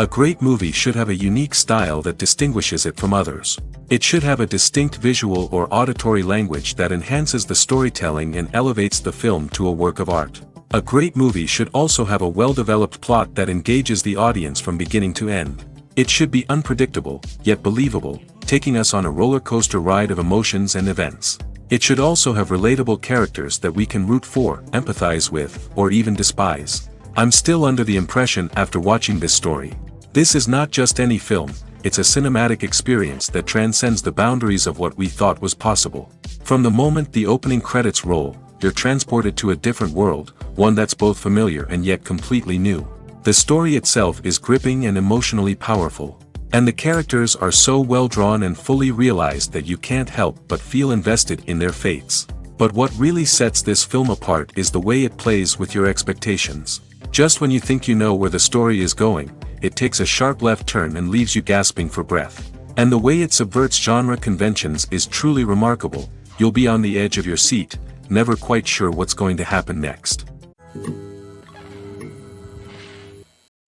A great movie should have a unique style that distinguishes it from others. It should have a distinct visual or auditory language that enhances the storytelling and elevates the film to a work of art. A great movie should also have a well-developed plot that engages the audience from beginning to end. It should be unpredictable, yet believable, taking us on a roller coaster ride of emotions and events. It should also have relatable characters that we can root for, empathize with, or even despise. I'm still under the impression after watching this story. This is not just any film, it's a cinematic experience that transcends the boundaries of what we thought was possible. From the moment the opening credits roll, you're transported to a different world, one that's both familiar and yet completely new. The story itself is gripping and emotionally powerful. And the characters are so well drawn and fully realized that you can't help but feel invested in their fates. But what really sets this film apart is the way it plays with your expectations. Just when you think you know where the story is going, it takes a sharp left turn and leaves you gasping for breath. And the way it subverts genre conventions is truly remarkable. You'll be on the edge of your seat, never quite sure what's going to happen next.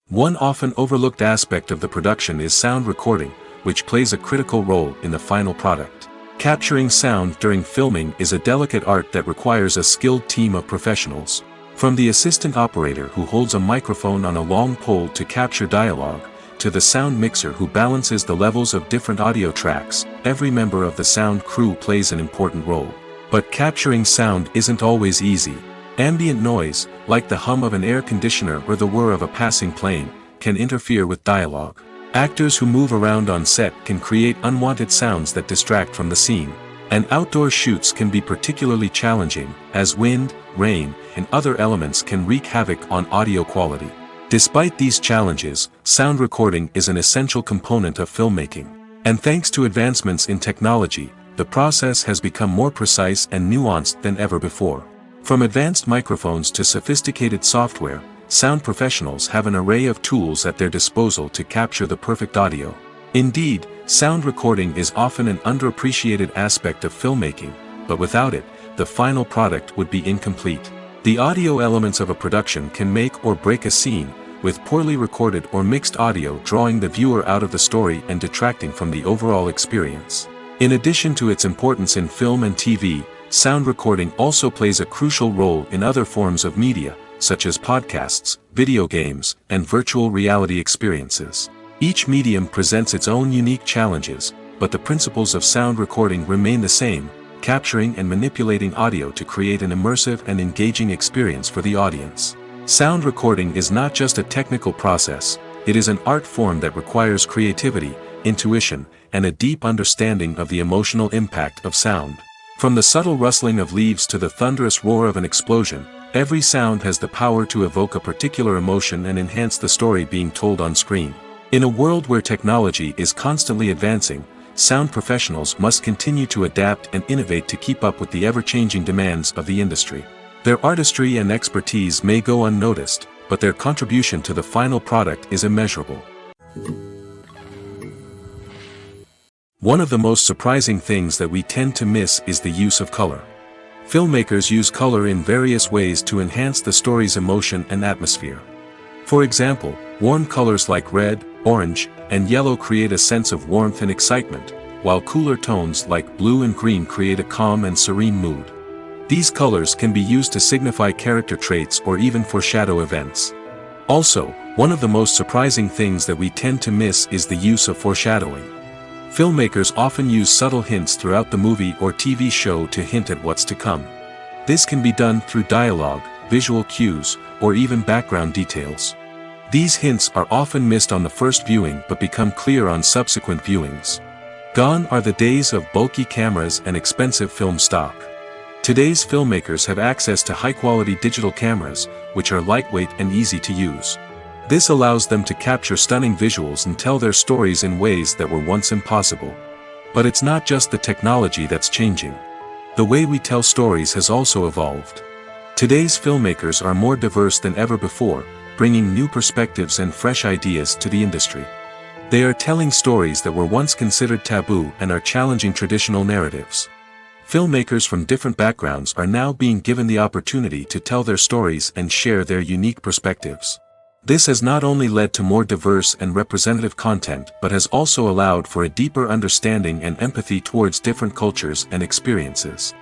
One often overlooked aspect of the production is sound recording, which plays a critical role in the final product. Capturing sound during filming is a delicate art that requires a skilled team of professionals. From the assistant operator who holds a microphone on a long pole to capture dialogue, to the sound mixer who balances the levels of different audio tracks, every member of the sound crew plays an important role. But capturing sound isn't always easy. Ambient noise, like the hum of an air conditioner or the whir of a passing plane, can interfere with dialogue. Actors who move around on set can create unwanted sounds that distract from the scene. And outdoor shoots can be particularly challenging, as wind, rain, and other elements can wreak havoc on audio quality. Despite these challenges, sound recording is an essential component of filmmaking. And thanks to advancements in technology, the process has become more precise and nuanced than ever before. From advanced microphones to sophisticated software, sound professionals have an array of tools at their disposal to capture the perfect audio. Indeed, sound recording is often an underappreciated aspect of filmmaking, but without it, the final product would be incomplete. The audio elements of a production can make or break a scene, with poorly recorded or mixed audio drawing the viewer out of the story and detracting from the overall experience. In addition to its importance in film and TV, sound recording also plays a crucial role in other forms of media, such as podcasts, video games, and virtual reality experiences. Each medium presents its own unique challenges, but the principles of sound recording remain the same, capturing and manipulating audio to create an immersive and engaging experience for the audience. Sound recording is not just a technical process, it is an art form that requires creativity, intuition, and a deep understanding of the emotional impact of sound. From the subtle rustling of leaves to the thunderous roar of an explosion, every sound has the power to evoke a particular emotion and enhance the story being told on screen. In a world where technology is constantly advancing, sound professionals must continue to adapt and innovate to keep up with the ever-changing demands of the industry. Their artistry and expertise may go unnoticed, but their contribution to the final product is immeasurable. One of the most surprising things that we tend to miss is the use of color. Filmmakers use color in various ways to enhance the story's emotion and atmosphere. For example, warm colors like red, orange, and yellow create a sense of warmth and excitement, while cooler tones like blue and green create a calm and serene mood. These colors can be used to signify character traits or even foreshadow events. Also, one of the most surprising things that we tend to miss is the use of foreshadowing. Filmmakers often use subtle hints throughout the movie or TV show to hint at what's to come. This can be done through dialogue, visual cues, or even background details. These hints are often missed on the first viewing but become clear on subsequent viewings. Gone are the days of bulky cameras and expensive film stock. Today's filmmakers have access to high-quality digital cameras, which are lightweight and easy to use. This allows them to capture stunning visuals and tell their stories in ways that were once impossible. But it's not just the technology that's changing. The way we tell stories has also evolved. Today's filmmakers are more diverse than ever before, bringing new perspectives and fresh ideas to the industry. They are telling stories that were once considered taboo and are challenging traditional narratives. Filmmakers from different backgrounds are now being given the opportunity to tell their stories and share their unique perspectives. This has not only led to more diverse and representative content but has also allowed for a deeper understanding and empathy towards different cultures and experiences.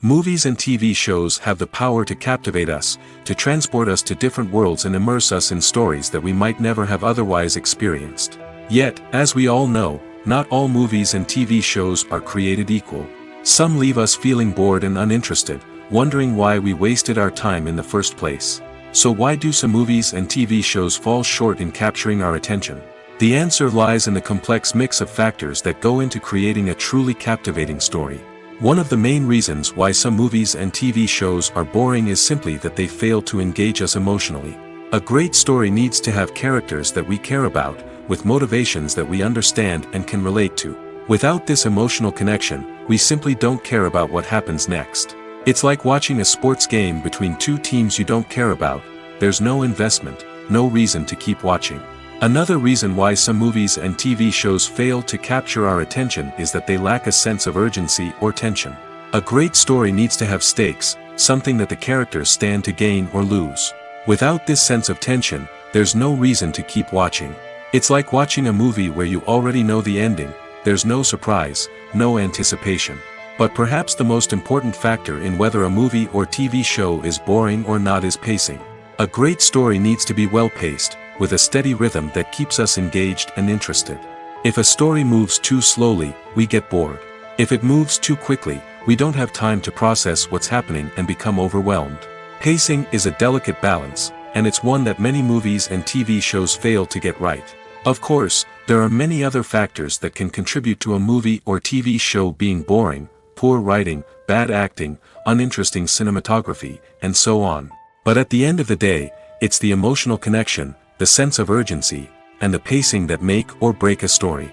Movies and TV shows have the power to captivate us, to transport us to different worlds and immerse us in stories that we might never have otherwise experienced. Yet, as we all know, not all movies and TV shows are created equal. Some leave us feeling bored and uninterested, wondering why we wasted our time in the first place. So why do some movies and TV shows fall short in capturing our attention? The answer lies in the complex mix of factors that go into creating a truly captivating story. One of the main reasons why some movies and TV shows are boring is simply that they fail to engage us emotionally. A great story needs to have characters that we care about, with motivations that we understand and can relate to. Without this emotional connection, we simply don't care about what happens next. It's like watching a sports game between two teams you don't care about. There's no investment, no reason to keep watching. Another reason why some movies and TV shows fail to capture our attention is that they lack a sense of urgency or tension. A great story needs to have stakes, something that the characters stand to gain or lose. Without this sense of tension, there's no reason to keep watching. It's like watching a movie where you already know the ending. There's no surprise, no anticipation. But perhaps the most important factor in whether a movie or TV show is boring or not is pacing. A great story needs to be well-paced, with a steady rhythm that keeps us engaged and interested. If a story moves too slowly, we get bored. If it moves too quickly, we don't have time to process what's happening and become overwhelmed. Pacing is a delicate balance, and it's one that many movies and TV shows fail to get right. Of course, there are many other factors that can contribute to a movie or TV show being boring: poor writing, bad acting, uninteresting cinematography, and so on. But at the end of the day, it's the emotional connection, the sense of urgency, and the pacing that make or break a story.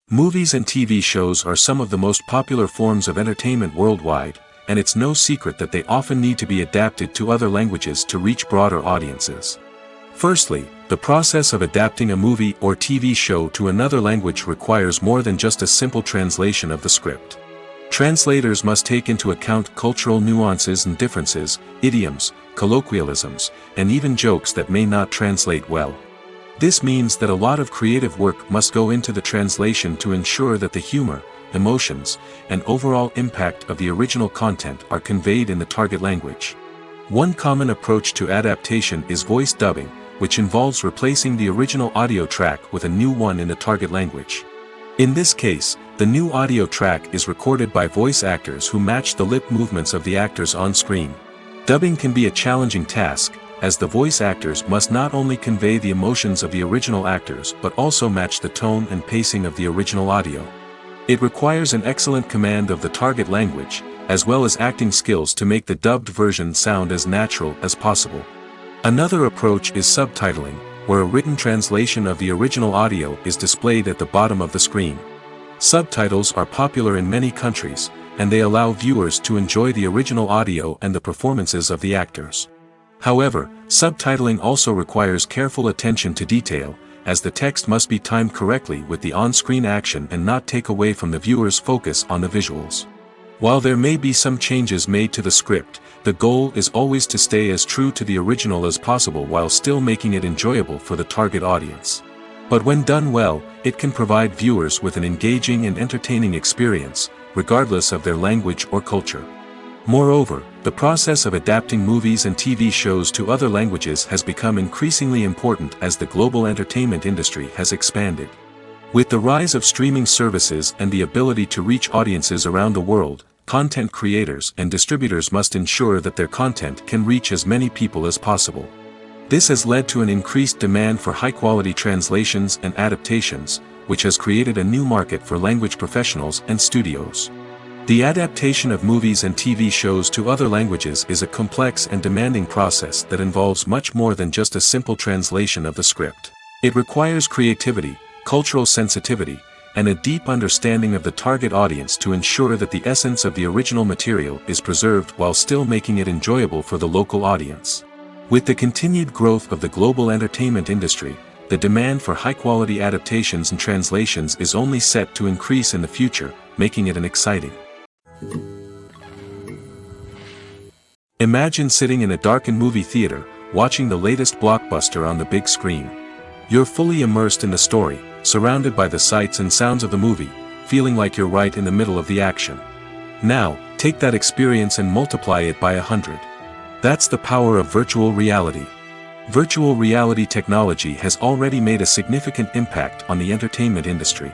Movies and TV shows are some of the most popular forms of entertainment worldwide, and it's no secret that they often need to be adapted to other languages to reach broader audiences. Firstly, the process of adapting a movie or TV show to another language requires more than just a simple translation of the script. Translators must take into account cultural nuances and differences, idioms, colloquialisms, and even jokes that may not translate well. This means that a lot of creative work must go into the translation to ensure that the humor, emotions, and overall impact of the original content are conveyed in the target language. One common approach to adaptation is voice dubbing, which involves replacing the original audio track with a new one in the target language. In this case, the new audio track is recorded by voice actors who match the lip movements of the actors on screen. Dubbing can be a challenging task, as the voice actors must not only convey the emotions of the original actors but also match the tone and pacing of the original audio. It requires an excellent command of the target language, as well as acting skills to make the dubbed version sound as natural as possible. Another approach is subtitling, where a written translation of the original audio is displayed at the bottom of the screen. Subtitles are popular in many countries, and they allow viewers to enjoy the original audio and the performances of the actors. However, subtitling also requires careful attention to detail, as the text must be timed correctly with the on-screen action and not take away from the viewer's focus on the visuals. While there may be some changes made to the script, the goal is always to stay as true to the original as possible while still making it enjoyable for the target audience. But when done well, it can provide viewers with an engaging and entertaining experience, regardless of their language or culture. Moreover, the process of adapting movies and TV shows to other languages has become increasingly important as the global entertainment industry has expanded. With the rise of streaming services and the ability to reach audiences around the world, content creators and distributors must ensure that their content can reach as many people as possible. This has led to an increased demand for high-quality translations and adaptations, which has created a new market for language professionals and studios. The adaptation of movies and TV shows to other languages is a complex and demanding process that involves much more than just a simple translation of the script. It requires creativity, cultural sensitivity, and a deep understanding of the target audience to ensure that the essence of the original material is preserved while still making it enjoyable for the local audience. With the continued growth of the global entertainment industry, the demand for high-quality adaptations and translations is only set to increase in the future, making it an exciting Imagine sitting in a darkened movie theater, watching the latest blockbuster on the big screen. You're fully immersed in the story, surrounded by the sights and sounds of the movie, feeling like you're right in the middle of the action. Now, take that experience and multiply it by 100. That's the power of virtual reality. Virtual reality technology has already made a significant impact on the entertainment industry.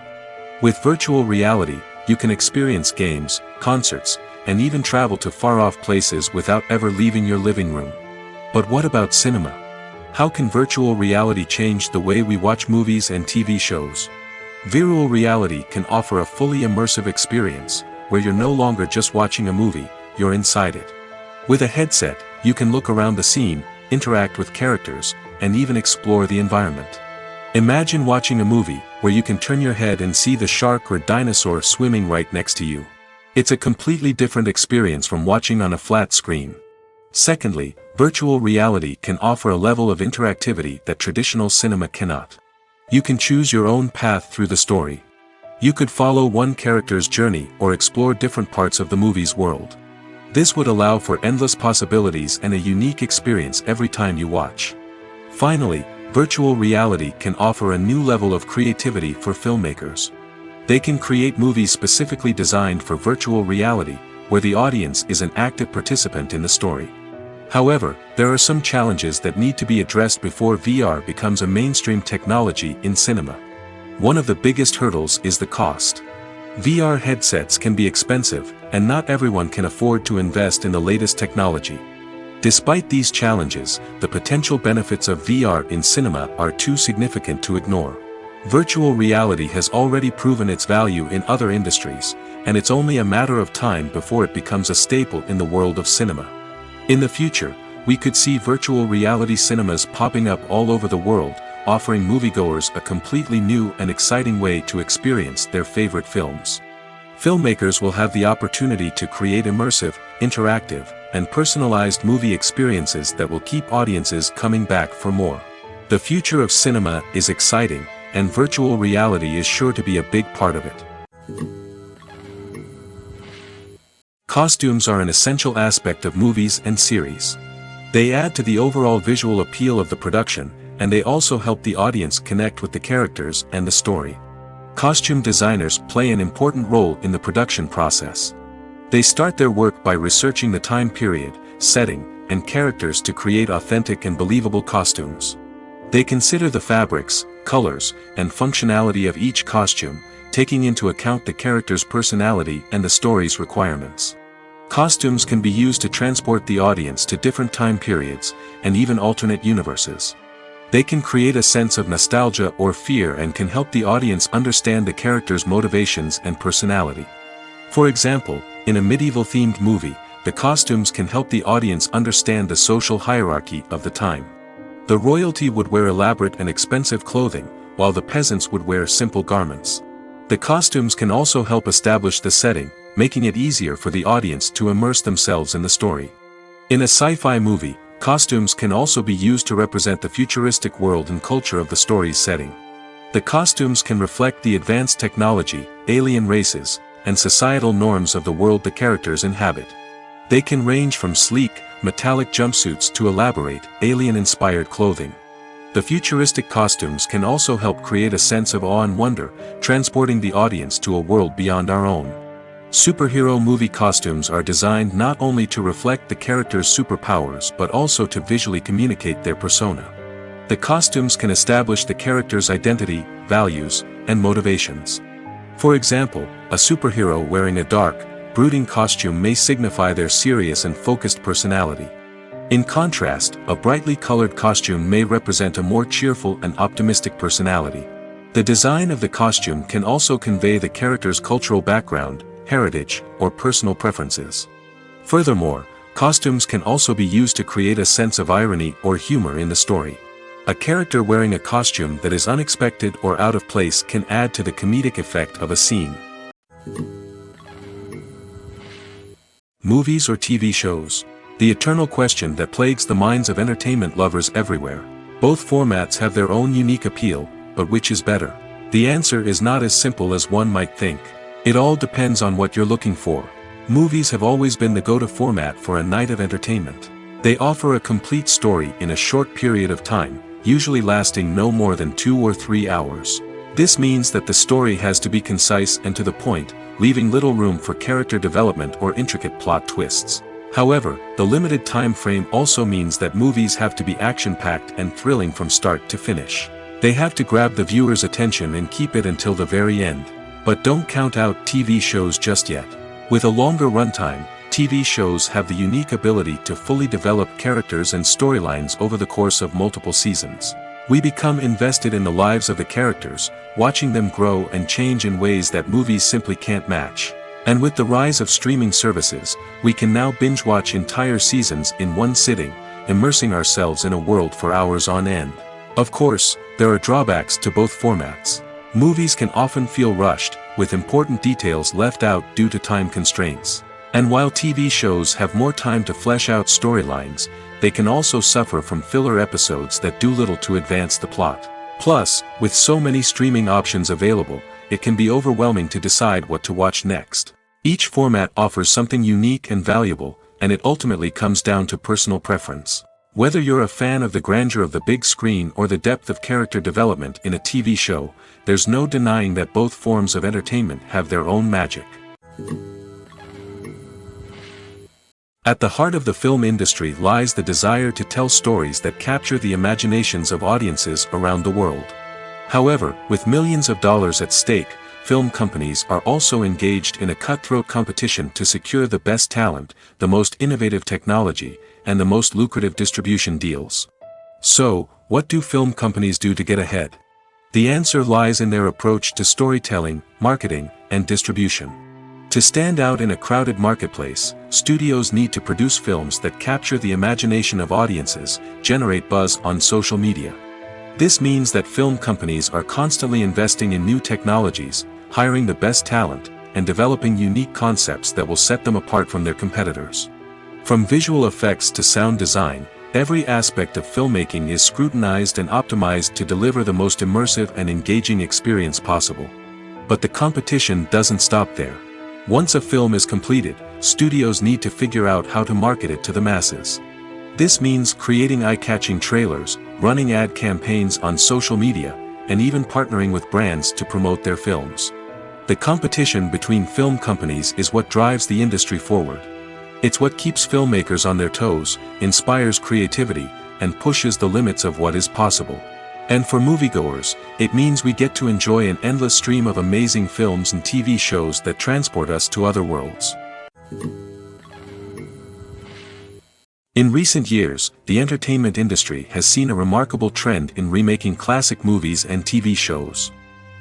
With virtual reality, you can experience games, concerts, and even travel to far-off places without ever leaving your living room. But what about cinema? How can virtual reality change the way we watch movies and TV shows? Virtual reality can offer a fully immersive experience, where you're no longer just watching a movie, you're inside it. With a headset, you can look around the scene, interact with characters, and even explore the environment. Imagine watching a movie, where you can turn your head and see the shark or dinosaur swimming right next to you. It's a completely different experience from watching on a flat screen. Secondly, virtual reality can offer a level of interactivity that traditional cinema cannot. You can choose your own path through the story. You could follow one character's journey or explore different parts of the movie's world. This would allow for endless possibilities and a unique experience every time you watch. Finally, virtual reality can offer a new level of creativity for filmmakers. They can create movies specifically designed for virtual reality, where the audience is an active participant in the story. However, there are some challenges that need to be addressed before VR becomes a mainstream technology in cinema. One of the biggest hurdles is the cost. VR headsets can be expensive, and not everyone can afford to invest in the latest technology. Despite these challenges, the potential benefits of VR in cinema are too significant to ignore. Virtual reality has already proven its value in other industries, and it's only a matter of time before it becomes a staple in the world of cinema. In the future, we could see virtual reality cinemas popping up all over the world, offering moviegoers a completely new and exciting way to experience their favorite films. Filmmakers will have the opportunity to create immersive, interactive, and personalized movie experiences that will keep audiences coming back for more. The future of cinema is exciting, and virtual reality is sure to be a big part of it. Costumes are an essential aspect of movies and series. They add to the overall visual appeal of the production, and they also help the audience connect with the characters and the story. Costume designers play an important role in the production process. They start their work by researching the time period, setting, and characters to create authentic and believable costumes. They consider the fabrics, colors, and functionality of each costume, taking into account the character's personality and the story's requirements. Costumes can be used to transport the audience to different time periods, and even alternate universes. They can create a sense of nostalgia or fear and can help the audience understand the character's motivations and personality. For example, in a medieval-themed movie, the costumes can help the audience understand the social hierarchy of the time. The royalty would wear elaborate and expensive clothing, while the peasants would wear simple garments. The costumes can also help establish the setting, making it easier for the audience to immerse themselves in the story. In a sci-fi movie, costumes can also be used to represent the futuristic world and culture of the story's setting. The costumes can reflect the advanced technology, alien races, and societal norms of the world the characters inhabit. They can range from sleek, metallic jumpsuits to elaborate, alien-inspired clothing. The futuristic costumes can also help create a sense of awe and wonder, transporting the audience to a world beyond our own. Superhero movie costumes are designed not only to reflect the character's superpowers but also to visually communicate their persona. The costumes can establish the character's identity, values, and motivations. For example, a superhero wearing a dark, brooding costume may signify their serious and focused personality. In contrast, a brightly colored costume may represent a more cheerful and optimistic personality. The design of the costume can also convey the character's cultural background, heritage, or personal preferences. Furthermore, costumes can also be used to create a sense of irony or humor in the story. A character wearing a costume that is unexpected or out of place can add to the comedic effect of a scene. Movies or TV shows? The eternal question that plagues the minds of entertainment lovers everywhere. Both formats have their own unique appeal, but which is better? The answer is not as simple as one might think. It all depends on what you're looking for. Movies have always been the go-to format for a night of entertainment. They offer a complete story in a short period of time, usually lasting no more than 2 or 3 hours. This means that the story has to be concise and to the point, leaving little room for character development or intricate plot twists. However, the limited time frame also means that movies have to be action-packed and thrilling from start to finish. They have to grab the viewer's attention and keep it until the very end. But don't count out TV shows just yet. With a longer runtime, TV shows have the unique ability to fully develop characters and storylines over the course of multiple seasons. We become invested in the lives of the characters, watching them grow and change in ways that movies simply can't match. And with the rise of streaming services, we can now binge-watch entire seasons in one sitting, immersing ourselves in a world for hours on end. Of course, there are drawbacks to both formats. Movies can often feel rushed, with important details left out due to time constraints. And while TV shows have more time to flesh out storylines, they can also suffer from filler episodes that do little to advance the plot. Plus, with so many streaming options available, it can be overwhelming to decide what to watch next. Each format offers something unique and valuable, and it ultimately comes down to personal preference. Whether you're a fan of the grandeur of the big screen or the depth of character development in a TV show, there's no denying that both forms of entertainment have their own magic. At the heart of the film industry lies the desire to tell stories that capture the imaginations of audiences around the world. However, with millions of dollars at stake, film companies are also engaged in a cutthroat competition to secure the best talent, the most innovative technology, and the most lucrative distribution deals. So, what do film companies do to get ahead? The answer lies in their approach to storytelling, marketing, and distribution. To stand out in a crowded marketplace, studios need to produce films that capture the imagination of audiences, generate buzz on social media. This means that film companies are constantly investing in new technologies, hiring the best talent, and developing unique concepts that will set them apart from their competitors. From visual effects to sound design, every aspect of filmmaking is scrutinized and optimized to deliver the most immersive and engaging experience possible. But the competition doesn't stop there. Once a film is completed, studios need to figure out how to market it to the masses. This means creating eye-catching trailers, running ad campaigns on social media, and even partnering with brands to promote their films. The competition between film companies is what drives the industry forward. It's what keeps filmmakers on their toes, inspires creativity, and pushes the limits of what is possible. And for moviegoers, it means we get to enjoy an endless stream of amazing films and TV shows that transport us to other worlds. In recent years, the entertainment industry has seen a remarkable trend in remaking classic movies and TV shows.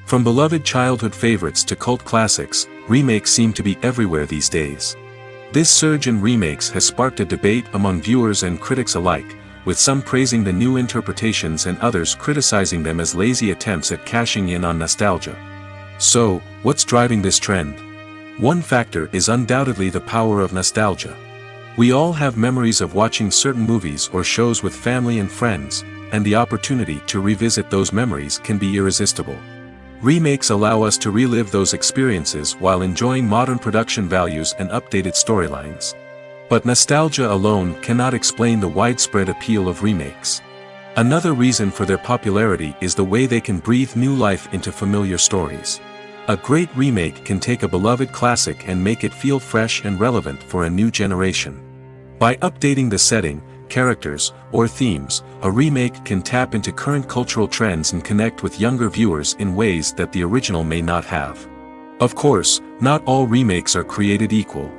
From beloved childhood favorites to cult classics, remakes seem to be everywhere these days. This surge in remakes has sparked a debate among viewers and critics alike, with some praising the new interpretations and others criticizing them as lazy attempts at cashing in on nostalgia. So, what's driving this trend? One factor is undoubtedly the power of nostalgia. We all have memories of watching certain movies or shows with family and friends, and the opportunity to revisit those memories can be irresistible. Remakes allow us to relive those experiences while enjoying modern production values and updated storylines. But nostalgia alone cannot explain the widespread appeal of remakes. Another reason for their popularity is the way they can breathe new life into familiar stories. A great remake can take a beloved classic and make it feel fresh and relevant for a new generation. By updating the setting, characters, or themes, a remake can tap into current cultural trends and connect with younger viewers in ways that the original may not have. Of course, not all remakes are created equal.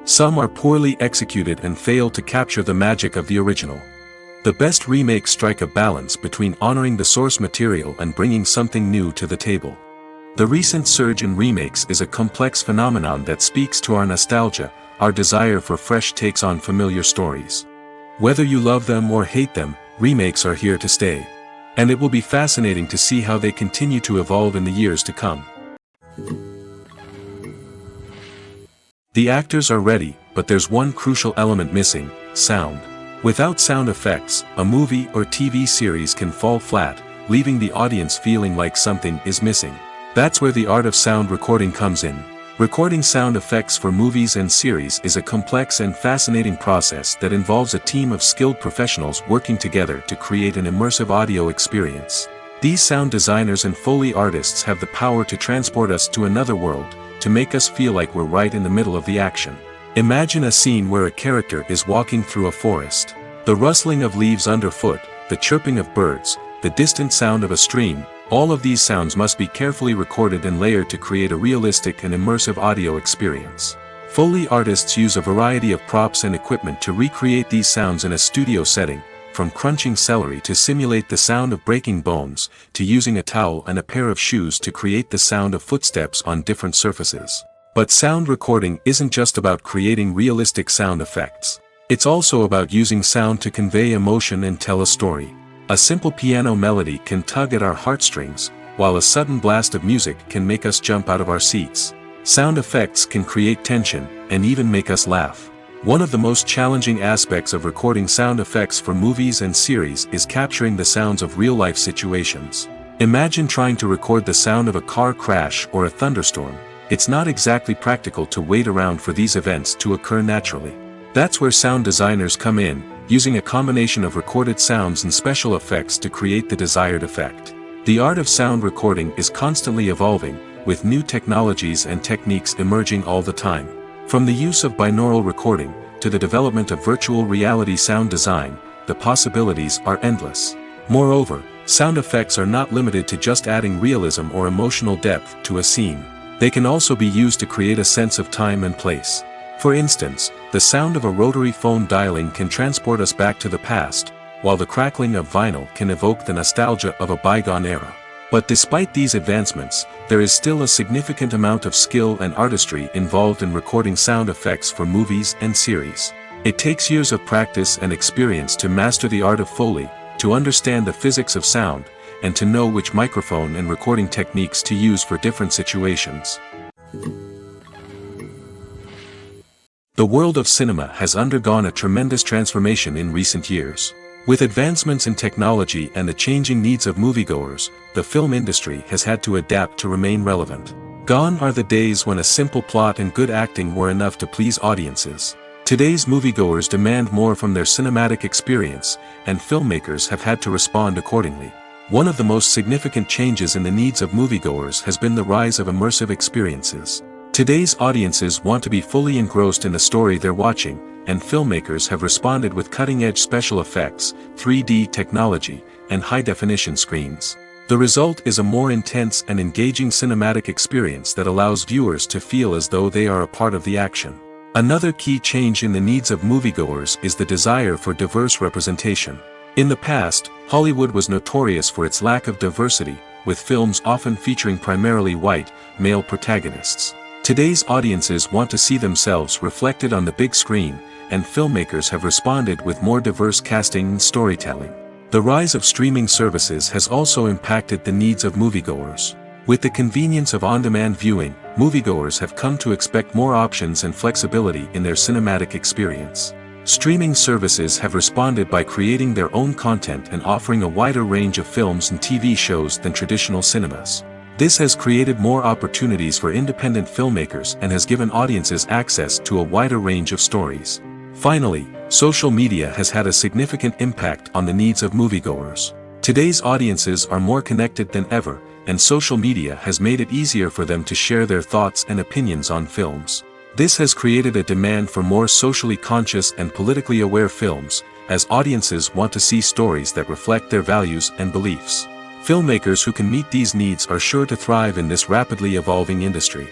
Some are poorly executed and fail to capture the magic of the original. The best remakes strike a balance between honoring the source material and bringing something new to the table. The recent surge in remakes is a complex phenomenon that speaks to our nostalgia, our desire for fresh takes on familiar stories. Whether you love them or hate them, remakes are here to stay. And it will be fascinating to see how they continue to evolve in the years to come. The actors are ready, but there's one crucial element missing: sound. Without sound effects, a movie or TV series can fall flat, leaving the audience feeling like something is missing. That's where the art of sound recording comes in. Recording sound effects for movies and series is a complex and fascinating process that involves a team of skilled professionals working together to create an immersive audio experience. These sound designers and Foley artists have the power to transport us to another world, to make us feel like we're right in the middle of the action. Imagine a scene where a character is walking through a forest. The rustling of leaves underfoot, the chirping of birds, the distant sound of a stream, all of these sounds must be carefully recorded and layered to create a realistic and immersive audio experience. Foley artists use a variety of props and equipment to recreate these sounds in a studio setting, from crunching celery to simulate the sound of breaking bones, to using a towel and a pair of shoes to create the sound of footsteps on different surfaces. But sound recording isn't just about creating realistic sound effects. It's also about using sound to convey emotion and tell a story. A simple piano melody can tug at our heartstrings, while a sudden blast of music can make us jump out of our seats. Sound effects can create tension, and even make us laugh. One of the most challenging aspects of recording sound effects for movies and series is capturing the sounds of real-life situations. Imagine trying to record the sound of a car crash or a thunderstorm. It's not exactly practical to wait around for these events to occur naturally. That's where sound designers come in, using a combination of recorded sounds and special effects to create the desired effect. The art of sound recording is constantly evolving, with new technologies and techniques emerging all the time. From the use of binaural recording, to the development of virtual reality sound design, the possibilities are endless. Moreover, sound effects are not limited to just adding realism or emotional depth to a scene. They can also be used to create a sense of time and place. For instance, the sound of a rotary phone dialing can transport us back to the past, while the crackling of vinyl can evoke the nostalgia of a bygone era. But despite these advancements, there is still a significant amount of skill and artistry involved in recording sound effects for movies and series. It takes years of practice and experience to master the art of Foley, to understand the physics of sound, and to know which microphone and recording techniques to use for different situations. The world of cinema has undergone a tremendous transformation in recent years. With advancements in technology and the changing needs of moviegoers, the film industry has had to adapt to remain relevant. Gone are the days when a simple plot and good acting were enough to please audiences. Today's moviegoers demand more from their cinematic experience, and filmmakers have had to respond accordingly. One of the most significant changes in the needs of moviegoers has been the rise of immersive experiences. Today's audiences want to be fully engrossed in the story they're watching, and filmmakers have responded with cutting-edge special effects, 3D technology, and high-definition screens. The result is a more intense and engaging cinematic experience that allows viewers to feel as though they are a part of the action. Another key change in the needs of moviegoers is the desire for diverse representation. In the past, Hollywood was notorious for its lack of diversity, with films often featuring primarily white, male protagonists. Today's audiences want to see themselves reflected on the big screen, and filmmakers have responded with more diverse casting and storytelling. The rise of streaming services has also impacted the needs of moviegoers. With the convenience of on-demand viewing, moviegoers have come to expect more options and flexibility in their cinematic experience. Streaming services have responded by creating their own content and offering a wider range of films and TV shows than traditional cinemas. This has created more opportunities for independent filmmakers and has given audiences access to a wider range of stories. Finally, social media has had a significant impact on the needs of moviegoers. Today's audiences are more connected than ever, and social media has made it easier for them to share their thoughts and opinions on films. This has created a demand for more socially conscious and politically aware films, as audiences want to see stories that reflect their values and beliefs. Filmmakers who can meet these needs are sure to thrive in this rapidly evolving industry.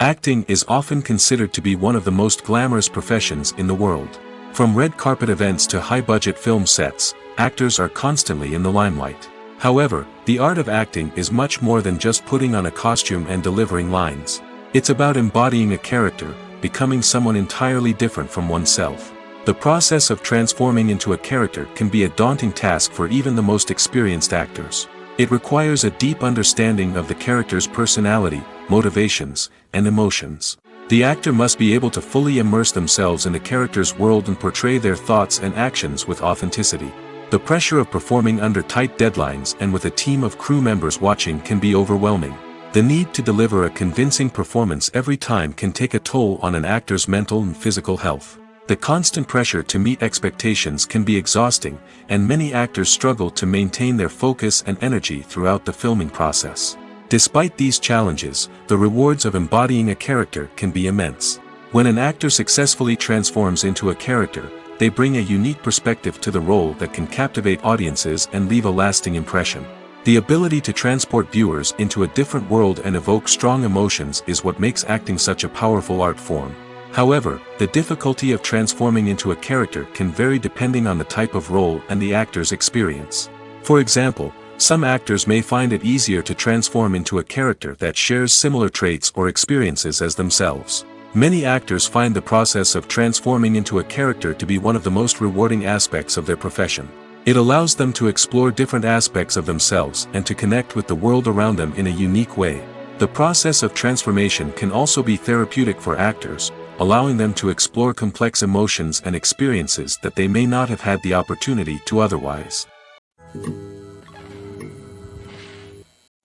Acting is often considered to be one of the most glamorous professions in the world. From red carpet events to high-budget film sets, actors are constantly in the limelight. However, the art of acting is much more than just putting on a costume and delivering lines. It's about embodying a character, becoming someone entirely different from oneself. The process of transforming into a character can be a daunting task for even the most experienced actors. It requires a deep understanding of the character's personality, motivations, and emotions. The actor must be able to fully immerse themselves in the character's world and portray their thoughts and actions with authenticity. The pressure of performing under tight deadlines and with a team of crew members watching can be overwhelming. The need to deliver a convincing performance every time can take a toll on an actor's mental and physical health. The constant pressure to meet expectations can be exhausting, and many actors struggle to maintain their focus and energy throughout the filming process. Despite these challenges, the rewards of embodying a character can be immense. When an actor successfully transforms into a character, they bring a unique perspective to the role that can captivate audiences and leave a lasting impression. The ability to transport viewers into a different world and evoke strong emotions is what makes acting such a powerful art form. However, the difficulty of transforming into a character can vary depending on the type of role and the actor's experience. For example, some actors may find it easier to transform into a character that shares similar traits or experiences as themselves. Many actors find the process of transforming into a character to be one of the most rewarding aspects of their profession. It allows them to explore different aspects of themselves and to connect with the world around them in a unique way. The process of transformation can also be therapeutic for actors, allowing them to explore complex emotions and experiences that they may not have had the opportunity to otherwise.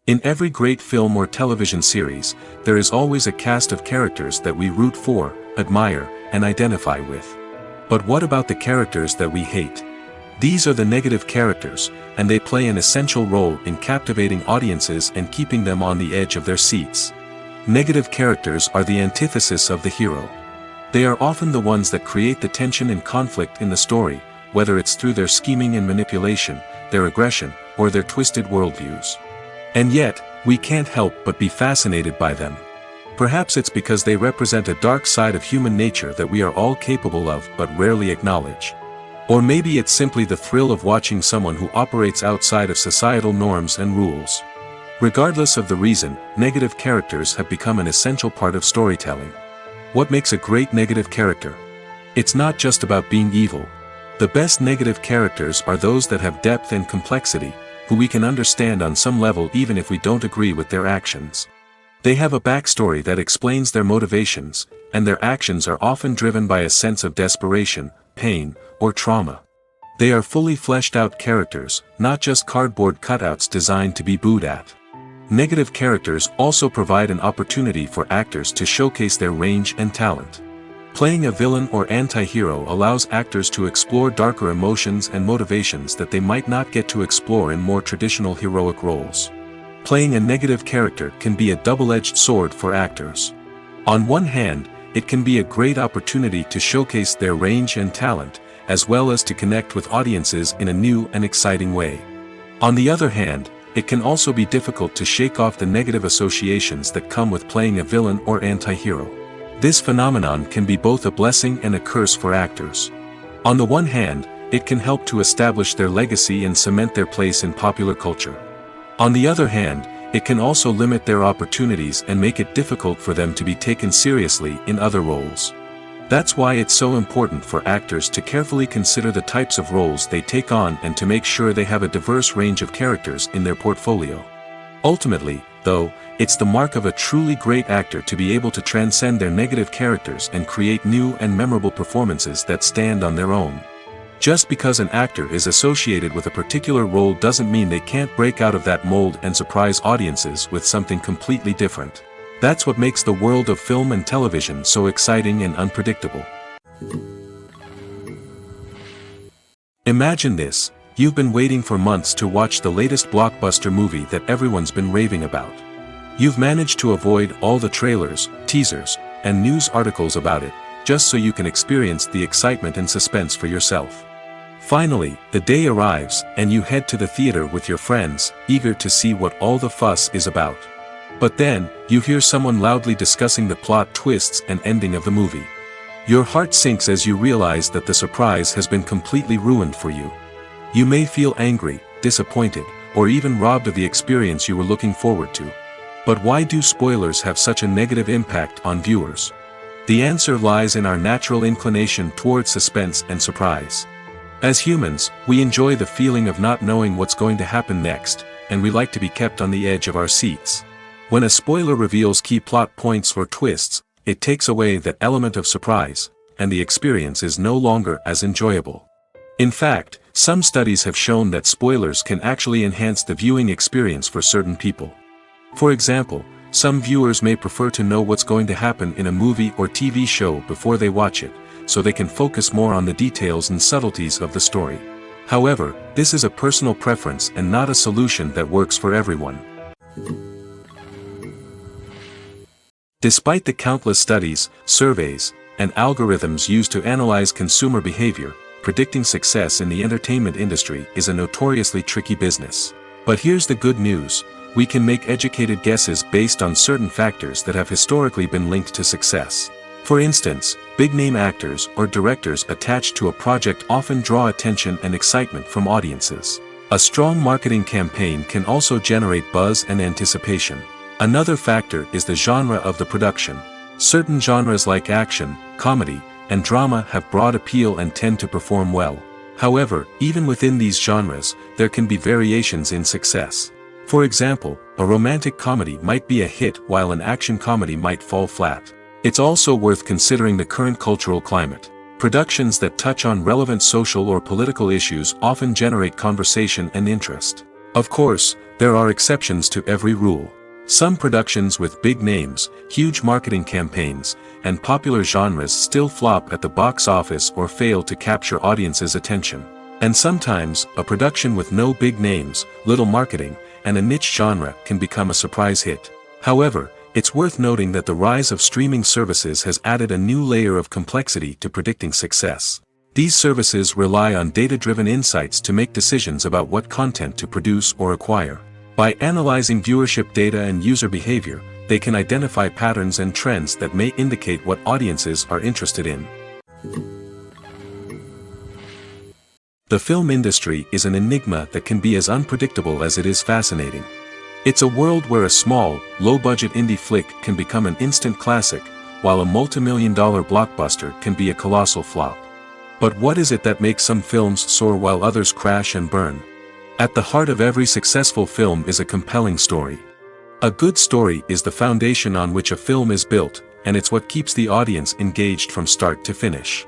In every great film or television series, there is always a cast of characters that we root for, admire, and identify with. But what about the characters that we hate? These are the negative characters, and they play an essential role in captivating audiences and keeping them on the edge of their seats. Negative characters are the antithesis of the hero. They are often the ones that create the tension and conflict in the story, whether it's through their scheming and manipulation, their aggression, or their twisted worldviews. And yet, we can't help but be fascinated by them. Perhaps it's because they represent a dark side of human nature that we are all capable of but rarely acknowledge. Or maybe it's simply the thrill of watching someone who operates outside of societal norms and rules. Regardless of the reason, negative characters have become an essential part of storytelling. What makes a great negative character? It's not just about being evil. The best negative characters are those that have depth and complexity, who we can understand on some level even if we don't agree with their actions. They have a backstory that explains their motivations, and their actions are often driven by a sense of desperation, pain, or trauma. They are fully fleshed out characters, not just cardboard cutouts designed to be booed at. Negative characters also provide an opportunity for actors to showcase their range and talent. Playing a villain or anti-hero allows actors to explore darker emotions and motivations that they might not get to explore in more traditional heroic roles. Playing a negative character can be a double-edged sword for actors. On one hand, it can be a great opportunity to showcase their range and talent, as well as to connect with audiences in a new and exciting way. On the other hand, it can also be difficult to shake off the negative associations that come with playing a villain or anti-hero. This phenomenon can be both a blessing and a curse for actors. On the one hand, it can help to establish their legacy and cement their place in popular culture. On the other hand, it can also limit their opportunities and make it difficult for them to be taken seriously in other roles. That's why it's so important for actors to carefully consider the types of roles they take on and to make sure they have a diverse range of characters in their portfolio. Ultimately, though, it's the mark of a truly great actor to be able to transcend their negative characters and create new and memorable performances that stand on their own. Just because an actor is associated with a particular role doesn't mean they can't break out of that mold and surprise audiences with something completely different. That's what makes the world of film and television so exciting and unpredictable. Imagine this: you've been waiting for months to watch the latest blockbuster movie that everyone's been raving about. You've managed to avoid all the trailers, teasers, and news articles about it, just so you can experience the excitement and suspense for yourself. Finally, the day arrives, and you head to the theater with your friends, eager to see what all the fuss is about. But then, you hear someone loudly discussing the plot twists and ending of the movie. Your heart sinks as you realize that the surprise has been completely ruined for you. You may feel angry, disappointed, or even robbed of the experience you were looking forward to. But why do spoilers have such a negative impact on viewers? The answer lies in our natural inclination toward suspense and surprise. As humans, we enjoy the feeling of not knowing what's going to happen next, and we like to be kept on the edge of our seats. When a spoiler reveals key plot points or twists, it takes away that element of surprise, and the experience is no longer as enjoyable. In fact, some studies have shown that spoilers can actually enhance the viewing experience for certain people. For example, some viewers may prefer to know what's going to happen in a movie or TV show before they watch it, so they can focus more on the details and subtleties of the story. However, this is a personal preference and not a solution that works for everyone. Despite the countless studies, surveys, and algorithms used to analyze consumer behavior, predicting success in the entertainment industry is a notoriously tricky business. But here's the good news: we can make educated guesses based on certain factors that have historically been linked to success. For instance, big-name actors or directors attached to a project often draw attention and excitement from audiences. A strong marketing campaign can also generate buzz and anticipation. Another factor is the genre of the production. Certain genres like action, comedy, and drama have broad appeal and tend to perform well. However, even within these genres, there can be variations in success. For example, a romantic comedy might be a hit while an action comedy might fall flat. It's also worth considering the current cultural climate. Productions that touch on relevant social or political issues often generate conversation and interest. Of course, there are exceptions to every rule. Some productions with big names, huge marketing campaigns, and popular genres still flop at the box office or fail to capture audiences' attention. And sometimes, a production with no big names, little marketing, and a niche genre can become a surprise hit. However, it's worth noting that the rise of streaming services has added a new layer of complexity to predicting success. These services rely on data-driven insights to make decisions about what content to produce or acquire. By analyzing viewership data and user behavior, they can identify patterns and trends that may indicate what audiences are interested in. The film industry is an enigma that can be as unpredictable as it is fascinating. It's a world where a small, low-budget indie flick can become an instant classic, while a multi-million-dollar blockbuster can be a colossal flop. But what is it that makes some films soar while others crash and burn? At the heart of every successful film is a compelling story. A good story is the foundation on which a film is built, and it's what keeps the audience engaged from start to finish.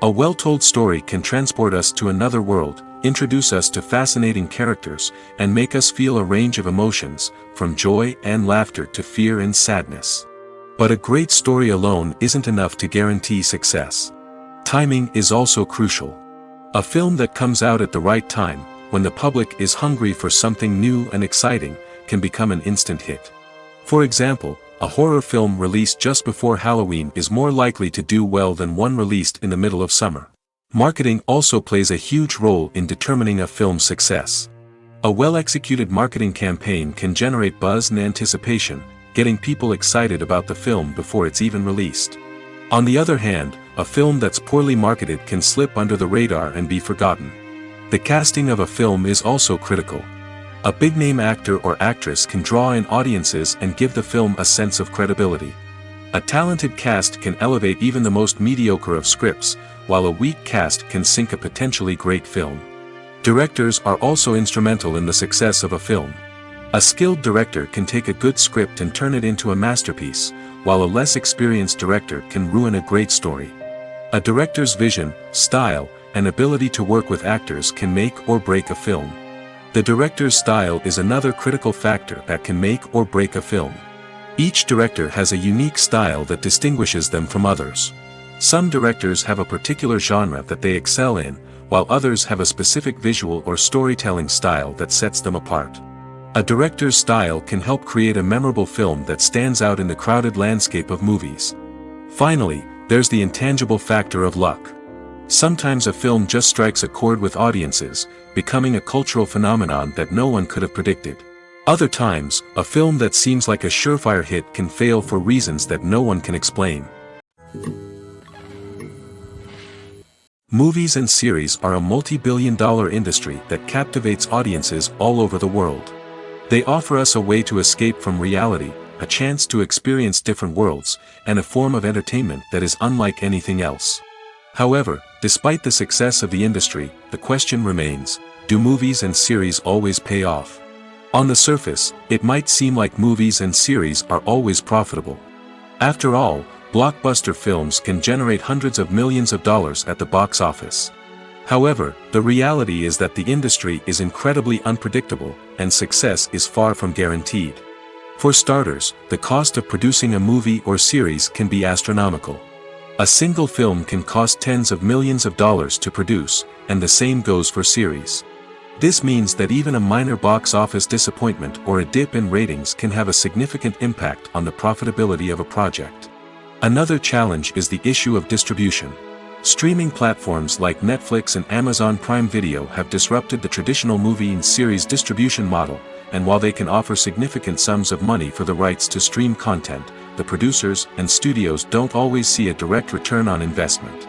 A well-told story can transport us to another world, introduce us to fascinating characters, and make us feel a range of emotions, from joy and laughter to fear and sadness. But a great story alone isn't enough to guarantee success. Timing is also crucial. A film that comes out at the right time, when the public is hungry for something new and exciting, can become an instant hit. For example, a horror film released just before Halloween is more likely to do well than one released in the middle of summer. Marketing also plays a huge role in determining a film's success. A well-executed marketing campaign can generate buzz and anticipation, getting people excited about the film before it's even released. On the other hand, a film that's poorly marketed can slip under the radar and be forgotten. The casting of a film is also critical. A big-name actor or actress can draw in audiences and give the film a sense of credibility. A talented cast can elevate even the most mediocre of scripts, while a weak cast can sink a potentially great film. Directors are also instrumental in the success of a film. A skilled director can take a good script and turn it into a masterpiece, while a less experienced director can ruin a great story. A director's vision, style, and ability to work with actors can make or break a film. The director's style is another critical factor that can make or break a film. Each director has a unique style that distinguishes them from others. Some directors have a particular genre that they excel in, while others have a specific visual or storytelling style that sets them apart. A director's style can help create a memorable film that stands out in the crowded landscape of movies. Finally, there's the intangible factor of luck. Sometimes a film just strikes a chord with audiences, becoming a cultural phenomenon that no one could have predicted. Other times, a film that seems like a surefire hit can fail for reasons that no one can explain. Movies and series are a multi-billion-dollar industry that captivates audiences all over the world. They offer us a way to escape from reality, a chance to experience different worlds, and a form of entertainment that is unlike anything else. However, despite the success of the industry, the question remains, do movies and series always pay off? On the surface, it might seem like movies and series are always profitable. After all, blockbuster films can generate hundreds of millions of dollars at the box office. However, the reality is that the industry is incredibly unpredictable, and success is far from guaranteed. For starters, the cost of producing a movie or series can be astronomical. A single film can cost tens of millions of dollars to produce, and the same goes for series. This means that even a minor box office disappointment or a dip in ratings can have a significant impact on the profitability of a project. Another challenge is the issue of distribution. Streaming platforms like Netflix and Amazon Prime Video have disrupted the traditional movie and series distribution model, and while they can offer significant sums of money for the rights to stream content, the producers and studios don't always see a direct return on investment.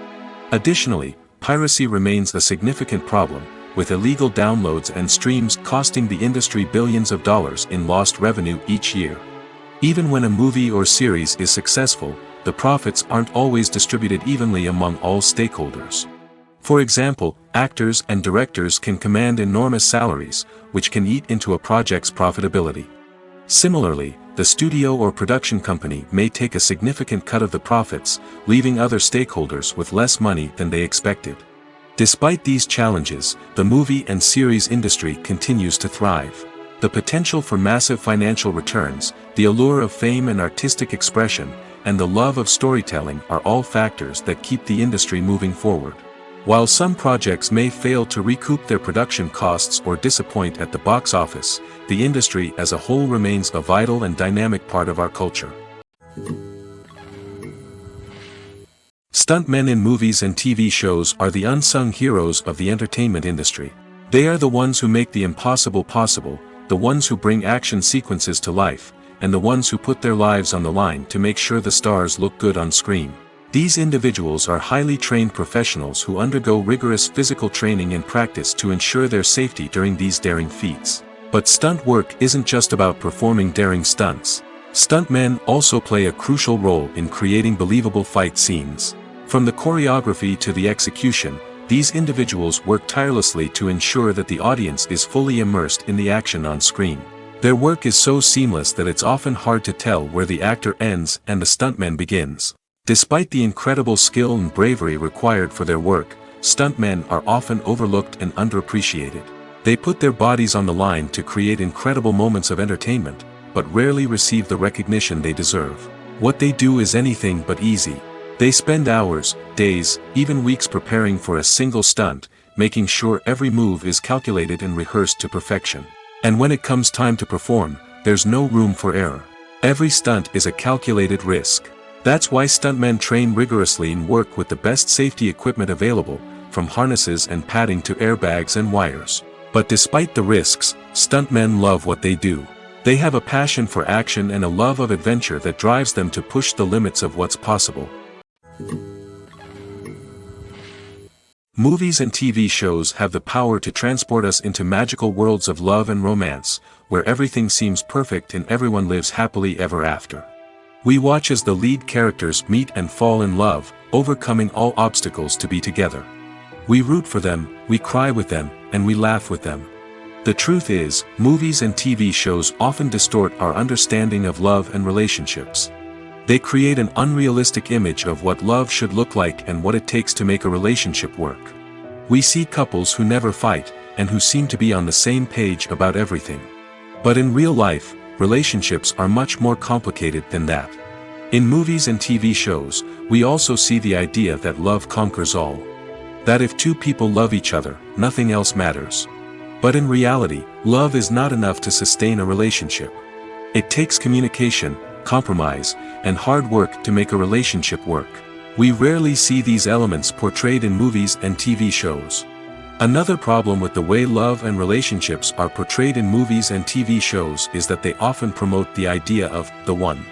Additionally, piracy remains a significant problem, with illegal downloads and streams costing the industry billions of dollars in lost revenue each year. Even when a movie or series is successful, the profits aren't always distributed evenly among all stakeholders. For example, actors and directors can command enormous salaries, which can eat into a project's profitability. Similarly, the studio or production company may take a significant cut of the profits, leaving other stakeholders with less money than they expected. Despite these challenges, the movie and series industry continues to thrive. The potential for massive financial returns, the allure of fame and artistic expression, and the love of storytelling are all factors that keep the industry moving forward. While some projects may fail to recoup their production costs or disappoint at the box office, the industry as a whole remains a vital and dynamic part of our culture. Stuntmen in movies and TV shows are the unsung heroes of the entertainment industry. They are the ones who make the impossible possible, the ones who bring action sequences to life, and the ones who put their lives on the line to make sure the stars look good on screen. These individuals are highly trained professionals who undergo rigorous physical training and practice to ensure their safety during these daring feats. But stunt work isn't just about performing daring stunts. Stuntmen also play a crucial role in creating believable fight scenes. From the choreography to the execution, these individuals work tirelessly to ensure that the audience is fully immersed in the action on screen. Their work is so seamless that it's often hard to tell where the actor ends and the stuntman begins. Despite the incredible skill and bravery required for their work, stuntmen are often overlooked and underappreciated. They put their bodies on the line to create incredible moments of entertainment, but rarely receive the recognition they deserve. What they do is anything but easy. They spend hours, days, even weeks preparing for a single stunt, making sure every move is calculated and rehearsed to perfection. And when it comes time to perform, there's no room for error. Every stunt is a calculated risk. That's why stuntmen train rigorously and work with the best safety equipment available, from harnesses and padding to airbags and wires. But despite the risks, stuntmen love what they do. They have a passion for action and a love of adventure that drives them to push the limits of what's possible. Movies and TV shows have the power to transport us into magical worlds of love and romance, where everything seems perfect and everyone lives happily ever after. We watch as the lead characters meet and fall in love, overcoming all obstacles to be together. We root for them, we cry with them, and we laugh with them. The truth is, movies and TV shows often distort our understanding of love and relationships. They create an unrealistic image of what love should look like and what it takes to make a relationship work. We see couples who never fight, and who seem to be on the same page about everything. But in real life, relationships are much more complicated than that. In movies and TV shows, we also see the idea that love conquers all. That if two people love each other, nothing else matters. But in reality, love is not enough to sustain a relationship. It takes communication, compromise, and hard work to make a relationship work. We rarely see these elements portrayed in movies and TV shows. Another problem with the way love and relationships are portrayed in movies and TV shows is that they often promote the idea of the one.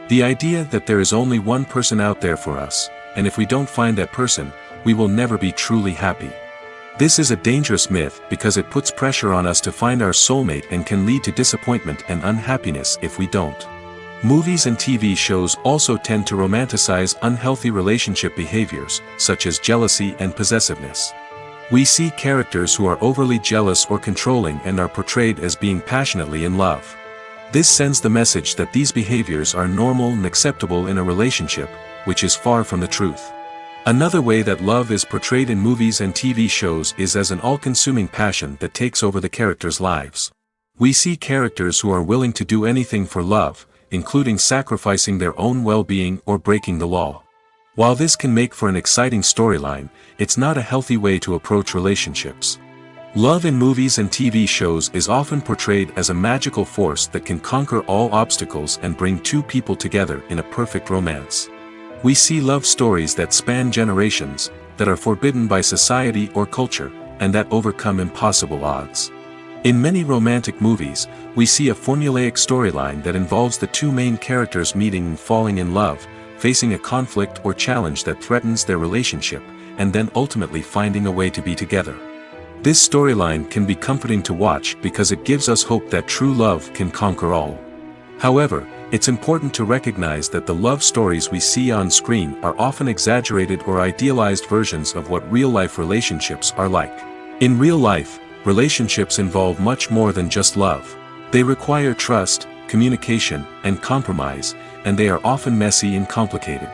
The idea that there is only one person out there for us, and if we don't find that person, we will never be truly happy. This is a dangerous myth because it puts pressure on us to find our soulmate and can lead to disappointment and unhappiness if we don't. Movies and TV shows also tend to romanticize unhealthy relationship behaviors, such as jealousy and possessiveness. We see characters who are overly jealous or controlling and are portrayed as being passionately in love. This sends the message that these behaviors are normal and acceptable in a relationship, which is far from the truth. Another way that love is portrayed in movies and TV shows is as an all-consuming passion that takes over the characters' lives. We see characters who are willing to do anything for love, including sacrificing their own well-being or breaking the law. While this can make for an exciting storyline, it's not a healthy way to approach relationships. Love in movies and TV shows is often portrayed as a magical force that can conquer all obstacles and bring two people together in a perfect romance. We see love stories that span generations, that are forbidden by society or culture, and that overcome impossible odds. In many romantic movies, we see a formulaic storyline that involves the two main characters meeting and falling in love, facing a conflict or challenge that threatens their relationship, and then ultimately finding a way to be together. This storyline can be comforting to watch because it gives us hope that true love can conquer all. However, it's important to recognize that the love stories we see on screen are often exaggerated or idealized versions of what real-life relationships are like. In real life, relationships involve much more than just love. They require trust, communication, and compromise, and they are often messy and complicated.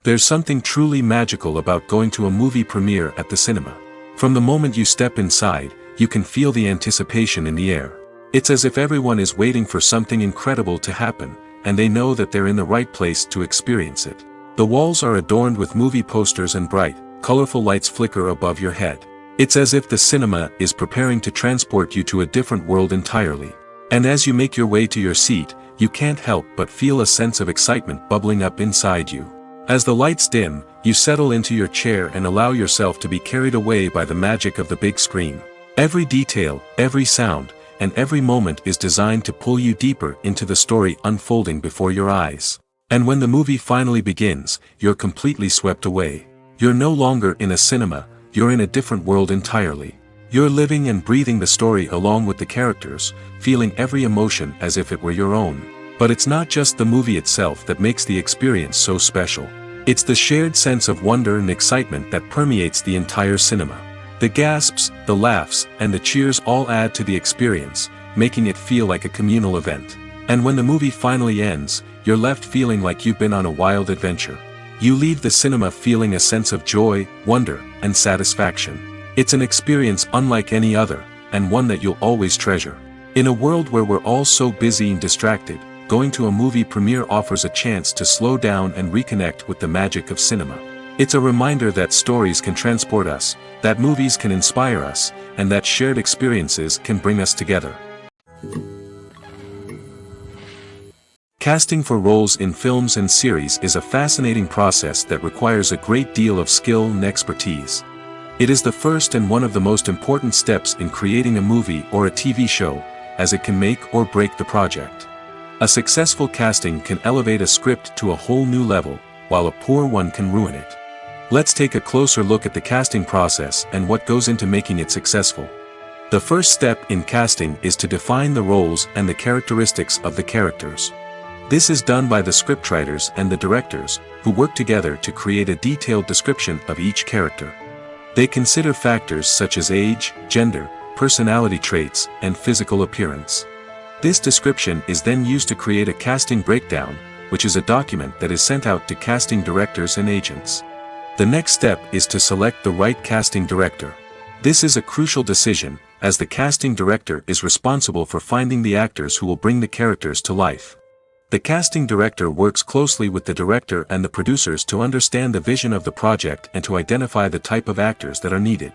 There's something truly magical about going to a movie premiere at the cinema. From the moment you step inside, you can feel the anticipation in the air. It's as if everyone is waiting for something incredible to happen, and they know that they're in the right place to experience it. The walls are adorned with movie posters and bright, colorful lights flicker above your head. It's as if the cinema is preparing to transport you to a different world entirely. And as you make your way to your seat, you can't help but feel a sense of excitement bubbling up inside you. As the lights dim, you settle into your chair and allow yourself to be carried away by the magic of the big screen. Every detail, every sound, and every moment is designed to pull you deeper into the story unfolding before your eyes. And when the movie finally begins, you're completely swept away. You're no longer in a cinema, you're in a different world entirely. You're living and breathing the story along with the characters, feeling every emotion as if it were your own. But it's not just the movie itself that makes the experience so special. It's the shared sense of wonder and excitement that permeates the entire cinema. The gasps, the laughs, and the cheers all add to the experience, making it feel like a communal event. And when the movie finally ends, you're left feeling like you've been on a wild adventure. You leave the cinema feeling a sense of joy, wonder, and satisfaction. It's an experience unlike any other, and one that you'll always treasure. In a world where we're all so busy and distracted, going to a movie premiere offers a chance to slow down and reconnect with the magic of cinema. It's a reminder that stories can transport us, that movies can inspire us, and that shared experiences can bring us together. Casting for roles in films and series is a fascinating process that requires a great deal of skill and expertise. It is the first and one of the most important steps in creating a movie or a TV show, as it can make or break the project. A successful casting can elevate a script to a whole new level, while a poor one can ruin it. Let's take a closer look at the casting process and what goes into making it successful. The first step in casting is to define the roles and the characteristics of the characters. This is done by the scriptwriters and the directors, who work together to create a detailed description of each character. They consider factors such as age, gender, personality traits, and physical appearance. This description is then used to create a casting breakdown, which is a document that is sent out to casting directors and agents. The next step is to select the right casting director. This is a crucial decision, as the casting director is responsible for finding the actors who will bring the characters to life. The casting director works closely with the director and the producers to understand the vision of the project and to identify the type of actors that are needed.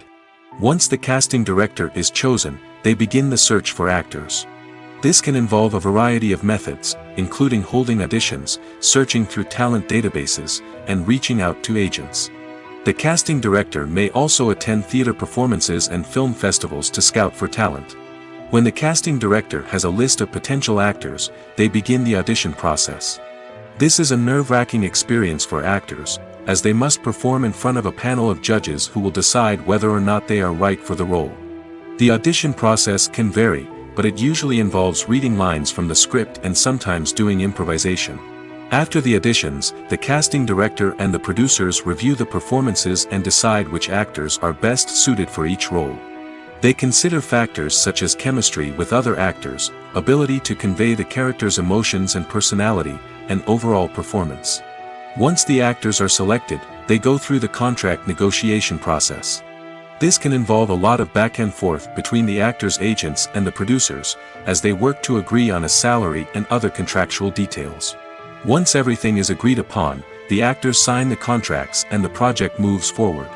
Once the casting director is chosen, they begin the search for actors. This can involve a variety of methods, including holding auditions, searching through talent databases, and reaching out to agents. The casting director may also attend theater performances and film festivals to scout for talent. When the casting director has a list of potential actors, they begin the audition process. This is a nerve-wracking experience for actors, as they must perform in front of a panel of judges who will decide whether or not they are right for the role. The audition process can vary, but it usually involves reading lines from the script and sometimes doing improvisation. After the auditions, the casting director and the producers review the performances and decide which actors are best suited for each role. They consider factors such as chemistry with other actors, ability to convey the character's emotions and personality, and overall performance. Once the actors are selected, they go through the contract negotiation process. This can involve a lot of back and forth between the actors' agents and the producers, as they work to agree on a salary and other contractual details. Once everything is agreed upon, the actors sign the contracts and the project moves forward.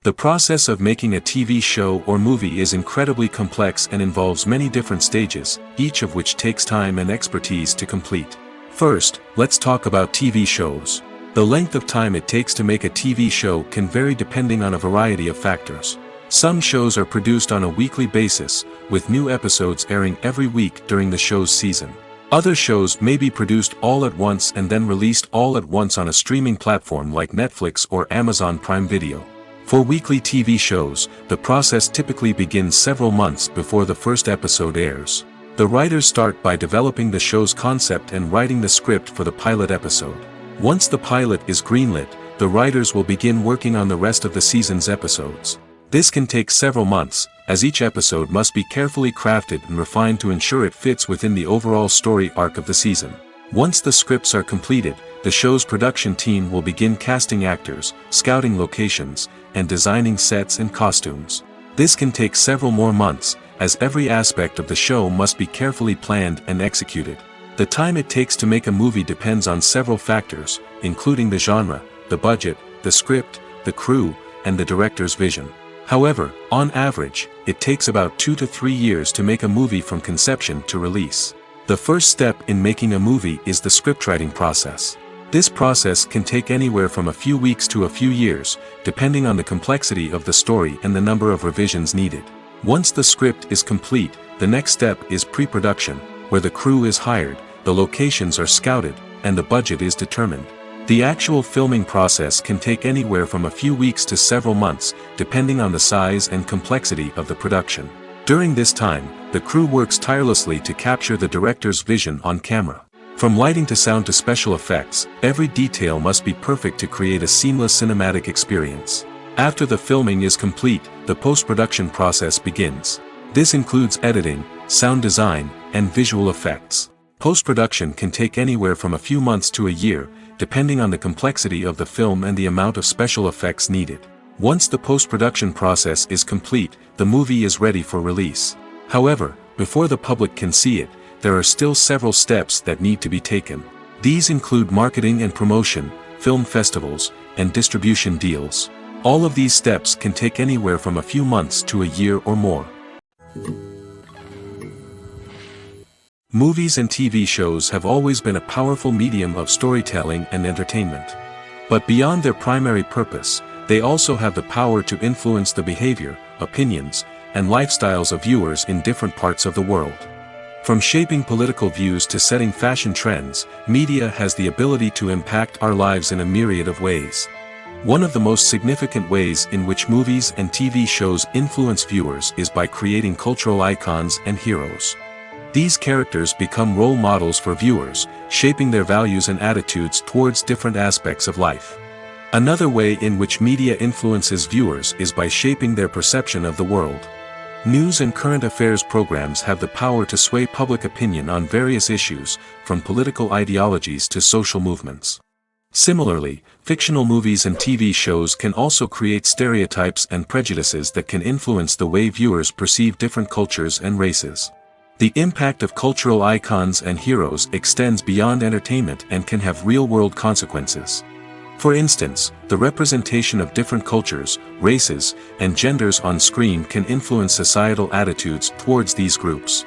The process of making a TV show or movie is incredibly complex and involves many different stages, each of which takes time and expertise to complete. First, let's talk about TV shows. The length of time it takes to make a TV show can vary depending on a variety of factors. Some shows are produced on a weekly basis, with new episodes airing every week during the show's season. Other shows may be produced all at once and then released all at once on a streaming platform like Netflix or Amazon Prime Video. For weekly TV shows, the process typically begins several months before the first episode airs. The writers start by developing the show's concept and writing the script for the pilot episode. Once the pilot is greenlit, the writers will begin working on the rest of the season's episodes. This can take several months, as each episode must be carefully crafted and refined to ensure it fits within the overall story arc of the season. Once the scripts are completed, the show's production team will begin casting actors, scouting locations, and designing sets and costumes. This can take several more months, as every aspect of the show must be carefully planned and executed. The time it takes to make a movie depends on several factors, including the genre, the budget, the script, the crew, and the director's vision. However, on average, it takes about 2 to 3 years to make a movie from conception to release. The first step in making a movie is the scriptwriting process. This process can take anywhere from a few weeks to a few years, depending on the complexity of the story and the number of revisions needed. Once the script is complete, the next step is pre-production, where the crew is hired, the locations are scouted, and the budget is determined. The actual filming process can take anywhere from a few weeks to several months, depending on the size and complexity of the production. During this time, the crew works tirelessly to capture the director's vision on camera. From lighting to sound to special effects, every detail must be perfect to create a seamless cinematic experience. After the filming is complete, the post-production process begins. This includes editing, sound design, and visual effects. Post-production can take anywhere from a few months to a year, depending on the complexity of the film and the amount of special effects needed. Once the post-production process is complete, the movie is ready for release. However, before the public can see it, there are still several steps that need to be taken. These include marketing and promotion, film festivals, and distribution deals. All of these steps can take anywhere from a few months to a year or more. Movies and TV shows have always been a powerful medium of storytelling and entertainment. But beyond their primary purpose, they also have the power to influence the behavior, opinions, and lifestyles of viewers in different parts of the world. From shaping political views to setting fashion trends, media has the ability to impact our lives in a myriad of ways. One of the most significant ways in which movies and TV shows influence viewers is by creating cultural icons and heroes. These characters become role models for viewers, shaping their values and attitudes towards different aspects of life. Another way in which media influences viewers is by shaping their perception of the world. News and current affairs programs have the power to sway public opinion on various issues, from political ideologies to social movements. Similarly, fictional movies and TV shows can also create stereotypes and prejudices that can influence the way viewers perceive different cultures and races. The impact of cultural icons and heroes extends beyond entertainment and can have real-world consequences. For instance, the representation of different cultures, races, and genders on screen can influence societal attitudes towards these groups.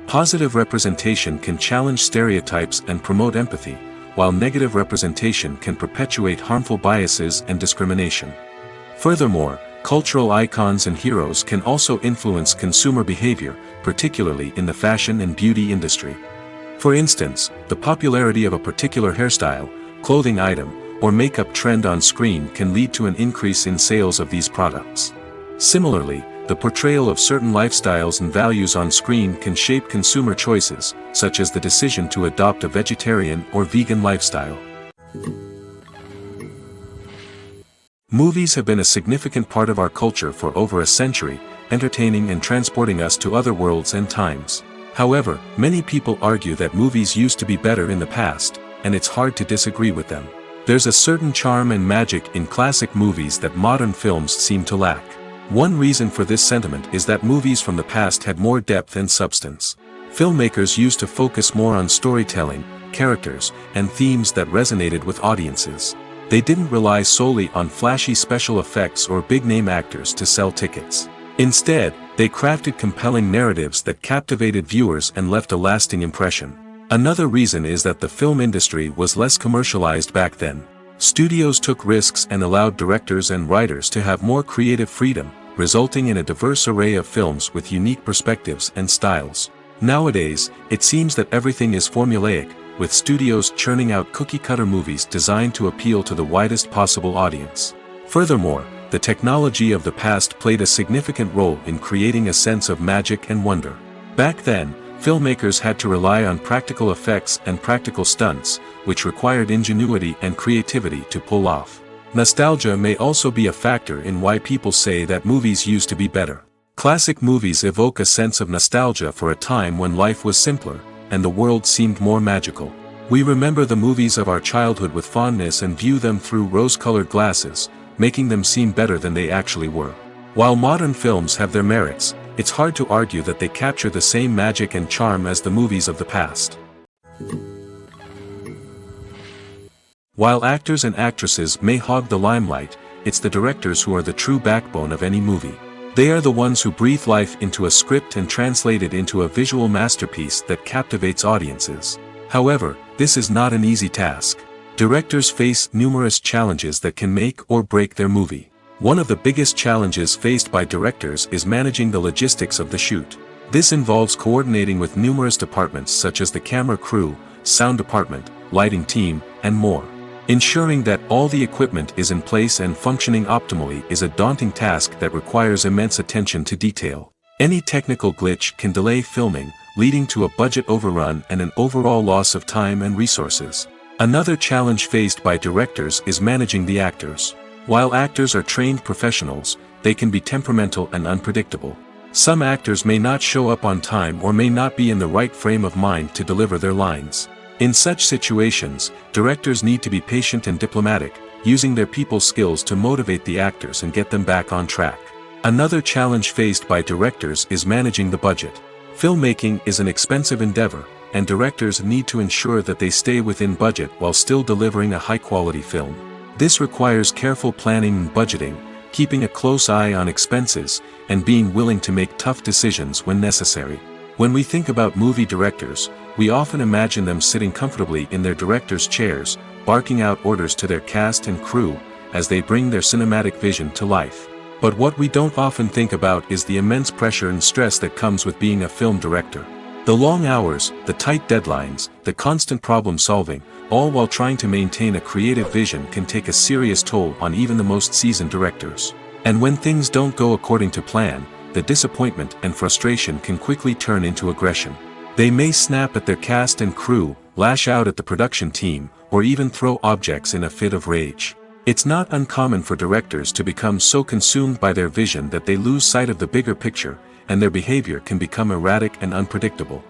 Positive representation can challenge stereotypes and promote empathy, while negative representation can perpetuate harmful biases and discrimination. Furthermore, cultural icons and heroes can also influence consumer behavior, particularly in the fashion and beauty industry. For instance, the popularity of a particular hairstyle, clothing item, or makeup trend on screen can lead to an increase in sales of these products. Similarly, the portrayal of certain lifestyles and values on screen can shape consumer choices, such as the decision to adopt a vegetarian or vegan lifestyle. Movies have been a significant part of our culture for over a century, entertaining and transporting us to other worlds and times. However, many people argue that movies used to be better in the past, and it's hard to disagree with them. There's a certain charm and magic in classic movies that modern films seem to lack. One reason for this sentiment is that movies from the past had more depth and substance. Filmmakers used to focus more on storytelling, characters, and themes that resonated with audiences. They didn't rely solely on flashy special effects or big-name actors to sell tickets. Instead, they crafted compelling narratives that captivated viewers and left a lasting impression. Another reason is that the film industry was less commercialized back then. Studios took risks and allowed directors and writers to have more creative freedom, resulting in a diverse array of films with unique perspectives and styles. Nowadays, it seems that everything is formulaic, with studios churning out cookie-cutter movies designed to appeal to the widest possible audience. Furthermore, the technology of the past played a significant role in creating a sense of magic and wonder. Back then, filmmakers had to rely on practical effects and practical stunts, which required ingenuity and creativity to pull off. Nostalgia may also be a factor in why people say that movies used to be better. Classic movies evoke a sense of nostalgia for a time when life was simpler, and the world seemed more magical. We remember the movies of our childhood with fondness and view them through rose-colored glasses, making them seem better than they actually were. While modern films have their merits, it's hard to argue that they capture the same magic and charm as the movies of the past. While actors and actresses may hog the limelight, it's the directors who are the true backbone of any movie. They are the ones who breathe life into a script and translate it into a visual masterpiece that captivates audiences. However, this is not an easy task. Directors face numerous challenges that can make or break their movie. One of the biggest challenges faced by directors is managing the logistics of the shoot. This involves coordinating with numerous departments such as the camera crew, sound department, lighting team, and more. Ensuring that all the equipment is in place and functioning optimally is a daunting task that requires immense attention to detail. Any technical glitch can delay filming, leading to a budget overrun and an overall loss of time and resources. Another challenge faced by directors is managing the actors. While actors are trained professionals, they can be temperamental and unpredictable. Some actors may not show up on time or may not be in the right frame of mind to deliver their lines. In such situations, directors need to be patient and diplomatic, using their people skills to motivate the actors and get them back on track. Another challenge faced by directors is managing the budget. Filmmaking is an expensive endeavor, and directors need to ensure that they stay within budget while still delivering a high-quality film. This requires careful planning and budgeting, keeping a close eye on expenses, and being willing to make tough decisions when necessary. When we think about movie directors, we often imagine them sitting comfortably in their director's chairs, barking out orders to their cast and crew, as they bring their cinematic vision to life. But what we don't often think about is the immense pressure and stress that comes with being a film director. The long hours, the tight deadlines, the constant problem solving, all while trying to maintain a creative vision can take a serious toll on even the most seasoned directors. And when things don't go according to plan, the disappointment and frustration can quickly turn into aggression. They may snap at their cast and crew, lash out at the production team, or even throw objects in a fit of rage. It's not uncommon for directors to become so consumed by their vision that they lose sight of the bigger picture, and their behavior can become erratic and unpredictable.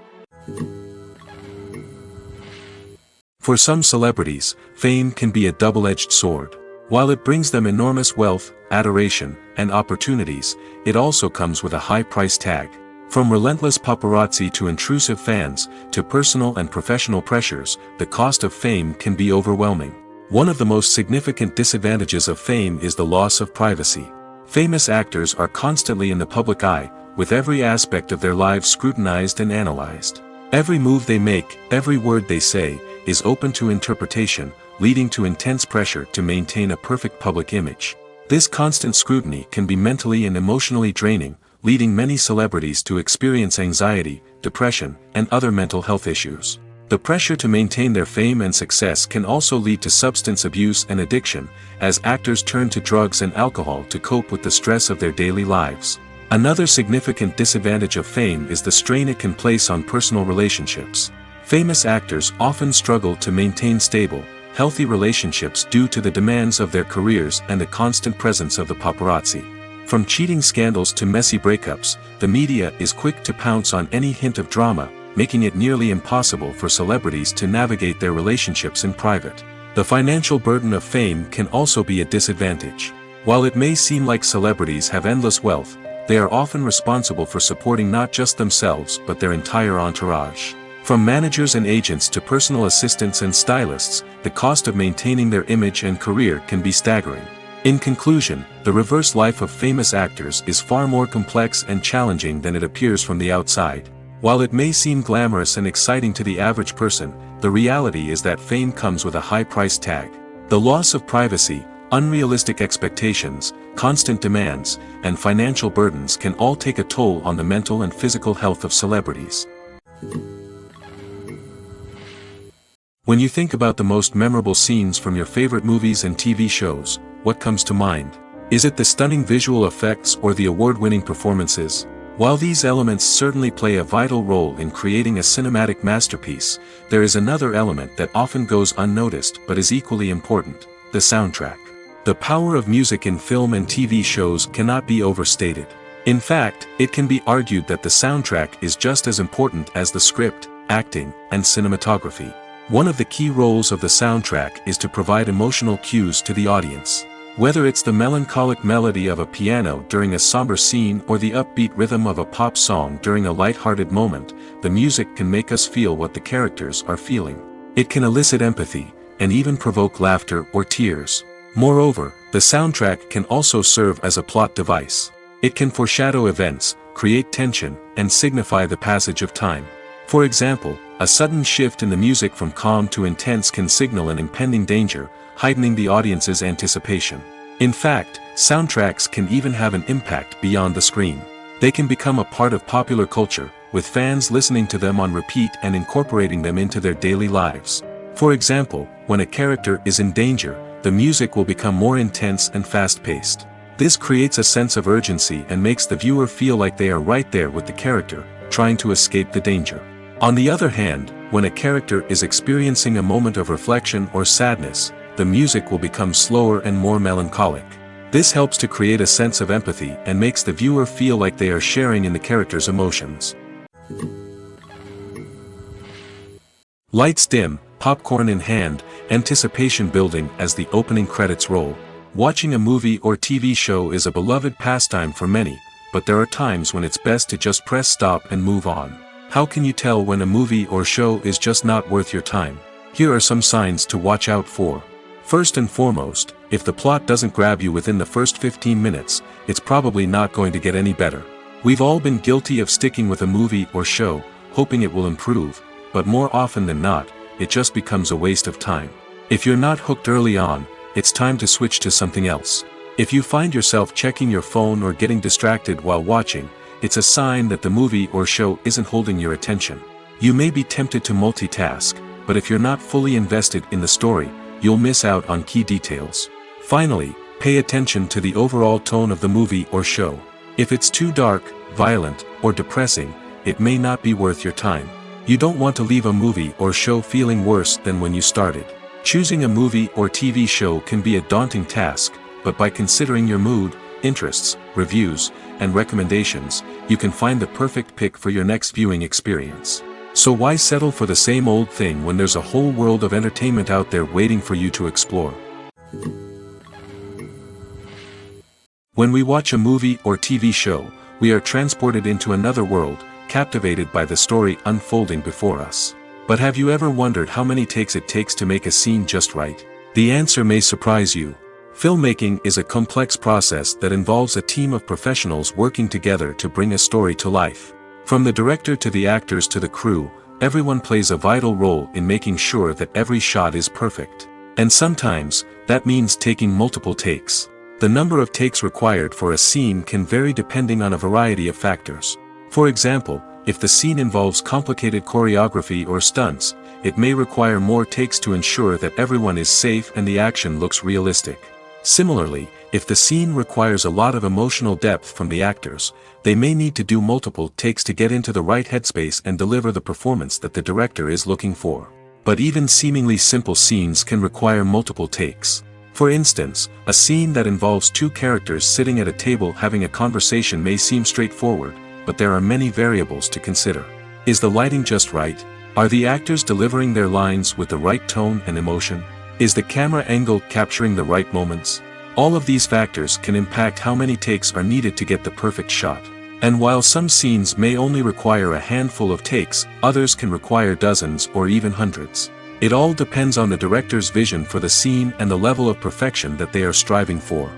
For some celebrities, fame can be a double-edged sword. While it brings them enormous wealth, adoration, and opportunities, it also comes with a high price tag. From relentless paparazzi to intrusive fans, to personal and professional pressures, the cost of fame can be overwhelming. One of the most significant disadvantages of fame is the loss of privacy. Famous actors are constantly in the public eye, with every aspect of their lives scrutinized and analyzed. Every move they make, every word they say, is open to interpretation, leading to intense pressure to maintain a perfect public image. This constant scrutiny can be mentally and emotionally draining, leading many celebrities to experience anxiety, depression, and other mental health issues. The pressure to maintain their fame and success can also lead to substance abuse and addiction, as actors turn to drugs and alcohol to cope with the stress of their daily lives. Another significant disadvantage of fame is the strain it can place on personal relationships. Famous actors often struggle to maintain stable, healthy relationships due to the demands of their careers and the constant presence of the paparazzi. From cheating scandals to messy breakups, the media is quick to pounce on any hint of drama, making it nearly impossible for celebrities to navigate their relationships in private. The financial burden of fame can also be a disadvantage. While it may seem like celebrities have endless wealth, they are often responsible for supporting not just themselves but their entire entourage. From managers and agents to personal assistants and stylists, the cost of maintaining their image and career can be staggering. In conclusion, the reverse life of famous actors is far more complex and challenging than it appears from the outside. While it may seem glamorous and exciting to the average person, the reality is that fame comes with a high price tag. The loss of privacy, unrealistic expectations, constant demands, and financial burdens can all take a toll on the mental and physical health of celebrities. When you think about the most memorable scenes from your favorite movies and TV shows, what comes to mind? Is it the stunning visual effects or the award-winning performances? While these elements certainly play a vital role in creating a cinematic masterpiece, there is another element that often goes unnoticed but is equally important: the soundtrack. The power of music in film and TV shows cannot be overstated. In fact, it can be argued that the soundtrack is just as important as the script, acting, and cinematography. One of the key roles of the soundtrack is to provide emotional cues to the audience. Whether it's the melancholic melody of a piano during a somber scene or the upbeat rhythm of a pop song during a light-hearted moment, the music can make us feel what the characters are feeling. It can elicit empathy, and even provoke laughter or tears. Moreover, the soundtrack can also serve as a plot device. It can foreshadow events, create tension, and signify the passage of time. For example, a sudden shift in the music from calm to intense can signal an impending danger, heightening the audience's anticipation. In fact, soundtracks can even have an impact beyond the screen. They can become a part of popular culture, with fans listening to them on repeat and incorporating them into their daily lives. For example, when a character is in danger, the music will become more intense and fast-paced. This creates a sense of urgency and makes the viewer feel like they are right there with the character, trying to escape the danger. On the other hand, when a character is experiencing a moment of reflection or sadness, the music will become slower and more melancholic. This helps to create a sense of empathy and makes the viewer feel like they are sharing in the character's emotions. Lights dim, popcorn in hand, anticipation building as the opening credits roll. Watching a movie or TV show is a beloved pastime for many, but there are times when it's best to just press stop and move on. How can you tell when a movie or show is just not worth your time? Here are some signs to watch out for. First and foremost, if the plot doesn't grab you within the first 15 minutes, it's probably not going to get any better. We've all been guilty of sticking with a movie or show, hoping it will improve, but more often than not, it just becomes a waste of time. If you're not hooked early on, it's time to switch to something else. If you find yourself checking your phone or getting distracted while watching, it's a sign that the movie or show isn't holding your attention. You may be tempted to multitask, but if you're not fully invested in the story, you'll miss out on key details. Finally, pay attention to the overall tone of the movie or show. If it's too dark, violent, or depressing, it may not be worth your time. You don't want to leave a movie or show feeling worse than when you started. Choosing a movie or TV show can be a daunting task, but by considering your mood, interests, reviews, and recommendations, you can find the perfect pick for your next viewing experience. So why settle for the same old thing when there's a whole world of entertainment out there waiting for you to explore? When we watch a movie or TV show, we are transported into another world, captivated by the story unfolding before us. But have you ever wondered how many takes it takes to make a scene just right? The answer may surprise you. Filmmaking is a complex process that involves a team of professionals working together to bring a story to life. From the director to the actors to the crew, everyone plays a vital role in making sure that every shot is perfect. And sometimes, that means taking multiple takes. The number of takes required for a scene can vary depending on a variety of factors. For example, if the scene involves complicated choreography or stunts, it may require more takes to ensure that everyone is safe and the action looks realistic. Similarly, if the scene requires a lot of emotional depth from the actors, they may need to do multiple takes to get into the right headspace and deliver the performance that the director is looking for. But even seemingly simple scenes can require multiple takes. For instance, a scene that involves two characters sitting at a table having a conversation may seem straightforward, but there are many variables to consider. Is the lighting just right? Are the actors delivering their lines with the right tone and emotion? Is the camera angle capturing the right moments? All of these factors can impact how many takes are needed to get the perfect shot. And while some scenes may only require a handful of takes, others can require dozens or even hundreds. It all depends on the director's vision for the scene and the level of perfection that they are striving for.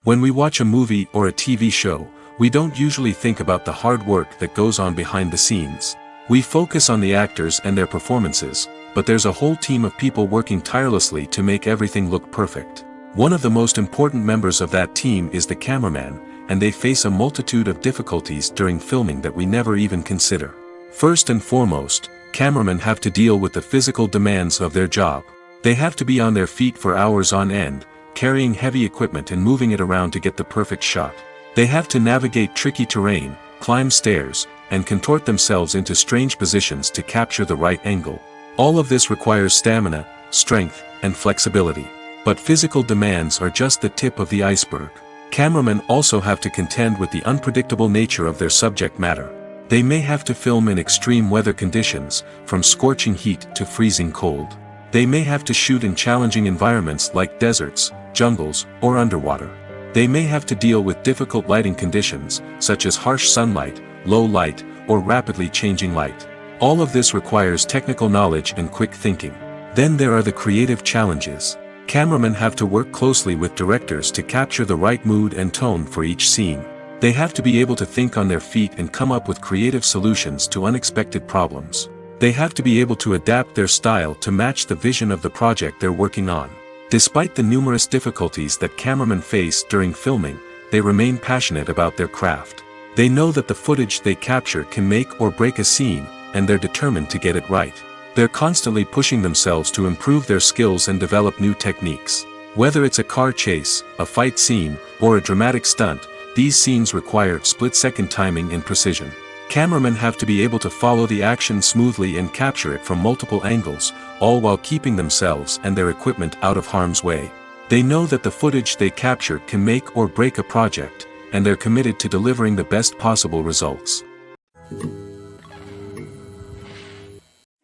When we watch a movie or a TV show, we don't usually think about the hard work that goes on behind the scenes. We focus on the actors and their performances, but there's a whole team of people working tirelessly to make everything look perfect. One of the most important members of that team is the cameraman, and they face a multitude of difficulties during filming that we never even consider. First and foremost, cameramen have to deal with the physical demands of their job. They have to be on their feet for hours on end, carrying heavy equipment and moving it around to get the perfect shot. They have to navigate tricky terrain, climb stairs, and contort themselves into strange positions to capture the right angle. All of this requires stamina, strength, and flexibility. But physical demands are just the tip of the iceberg. Cameramen also have to contend with the unpredictable nature of their subject matter. They may have to film in extreme weather conditions, from scorching heat to freezing cold. They may have to shoot in challenging environments like deserts, jungles, or underwater. They may have to deal with difficult lighting conditions, such as harsh sunlight, low light, or rapidly changing light. All of this requires technical knowledge and quick thinking. Then there are the creative challenges. Cameramen have to work closely with directors to capture the right mood and tone for each scene. They have to be able to think on their feet and come up with creative solutions to unexpected problems. They have to be able to adapt their style to match the vision of the project they're working on. Despite the numerous difficulties that cameramen face during filming, they remain passionate about their craft. They know that the footage they capture can make or break a scene, and they're determined to get it right. They're constantly pushing themselves to improve their skills and develop new techniques. Whether it's a car chase, a fight scene, or a dramatic stunt, these scenes require split-second timing and precision. Cameramen have to be able to follow the action smoothly and capture it from multiple angles, all while keeping themselves and their equipment out of harm's way. They know that the footage they capture can make or break a project, and they're committed to delivering the best possible results.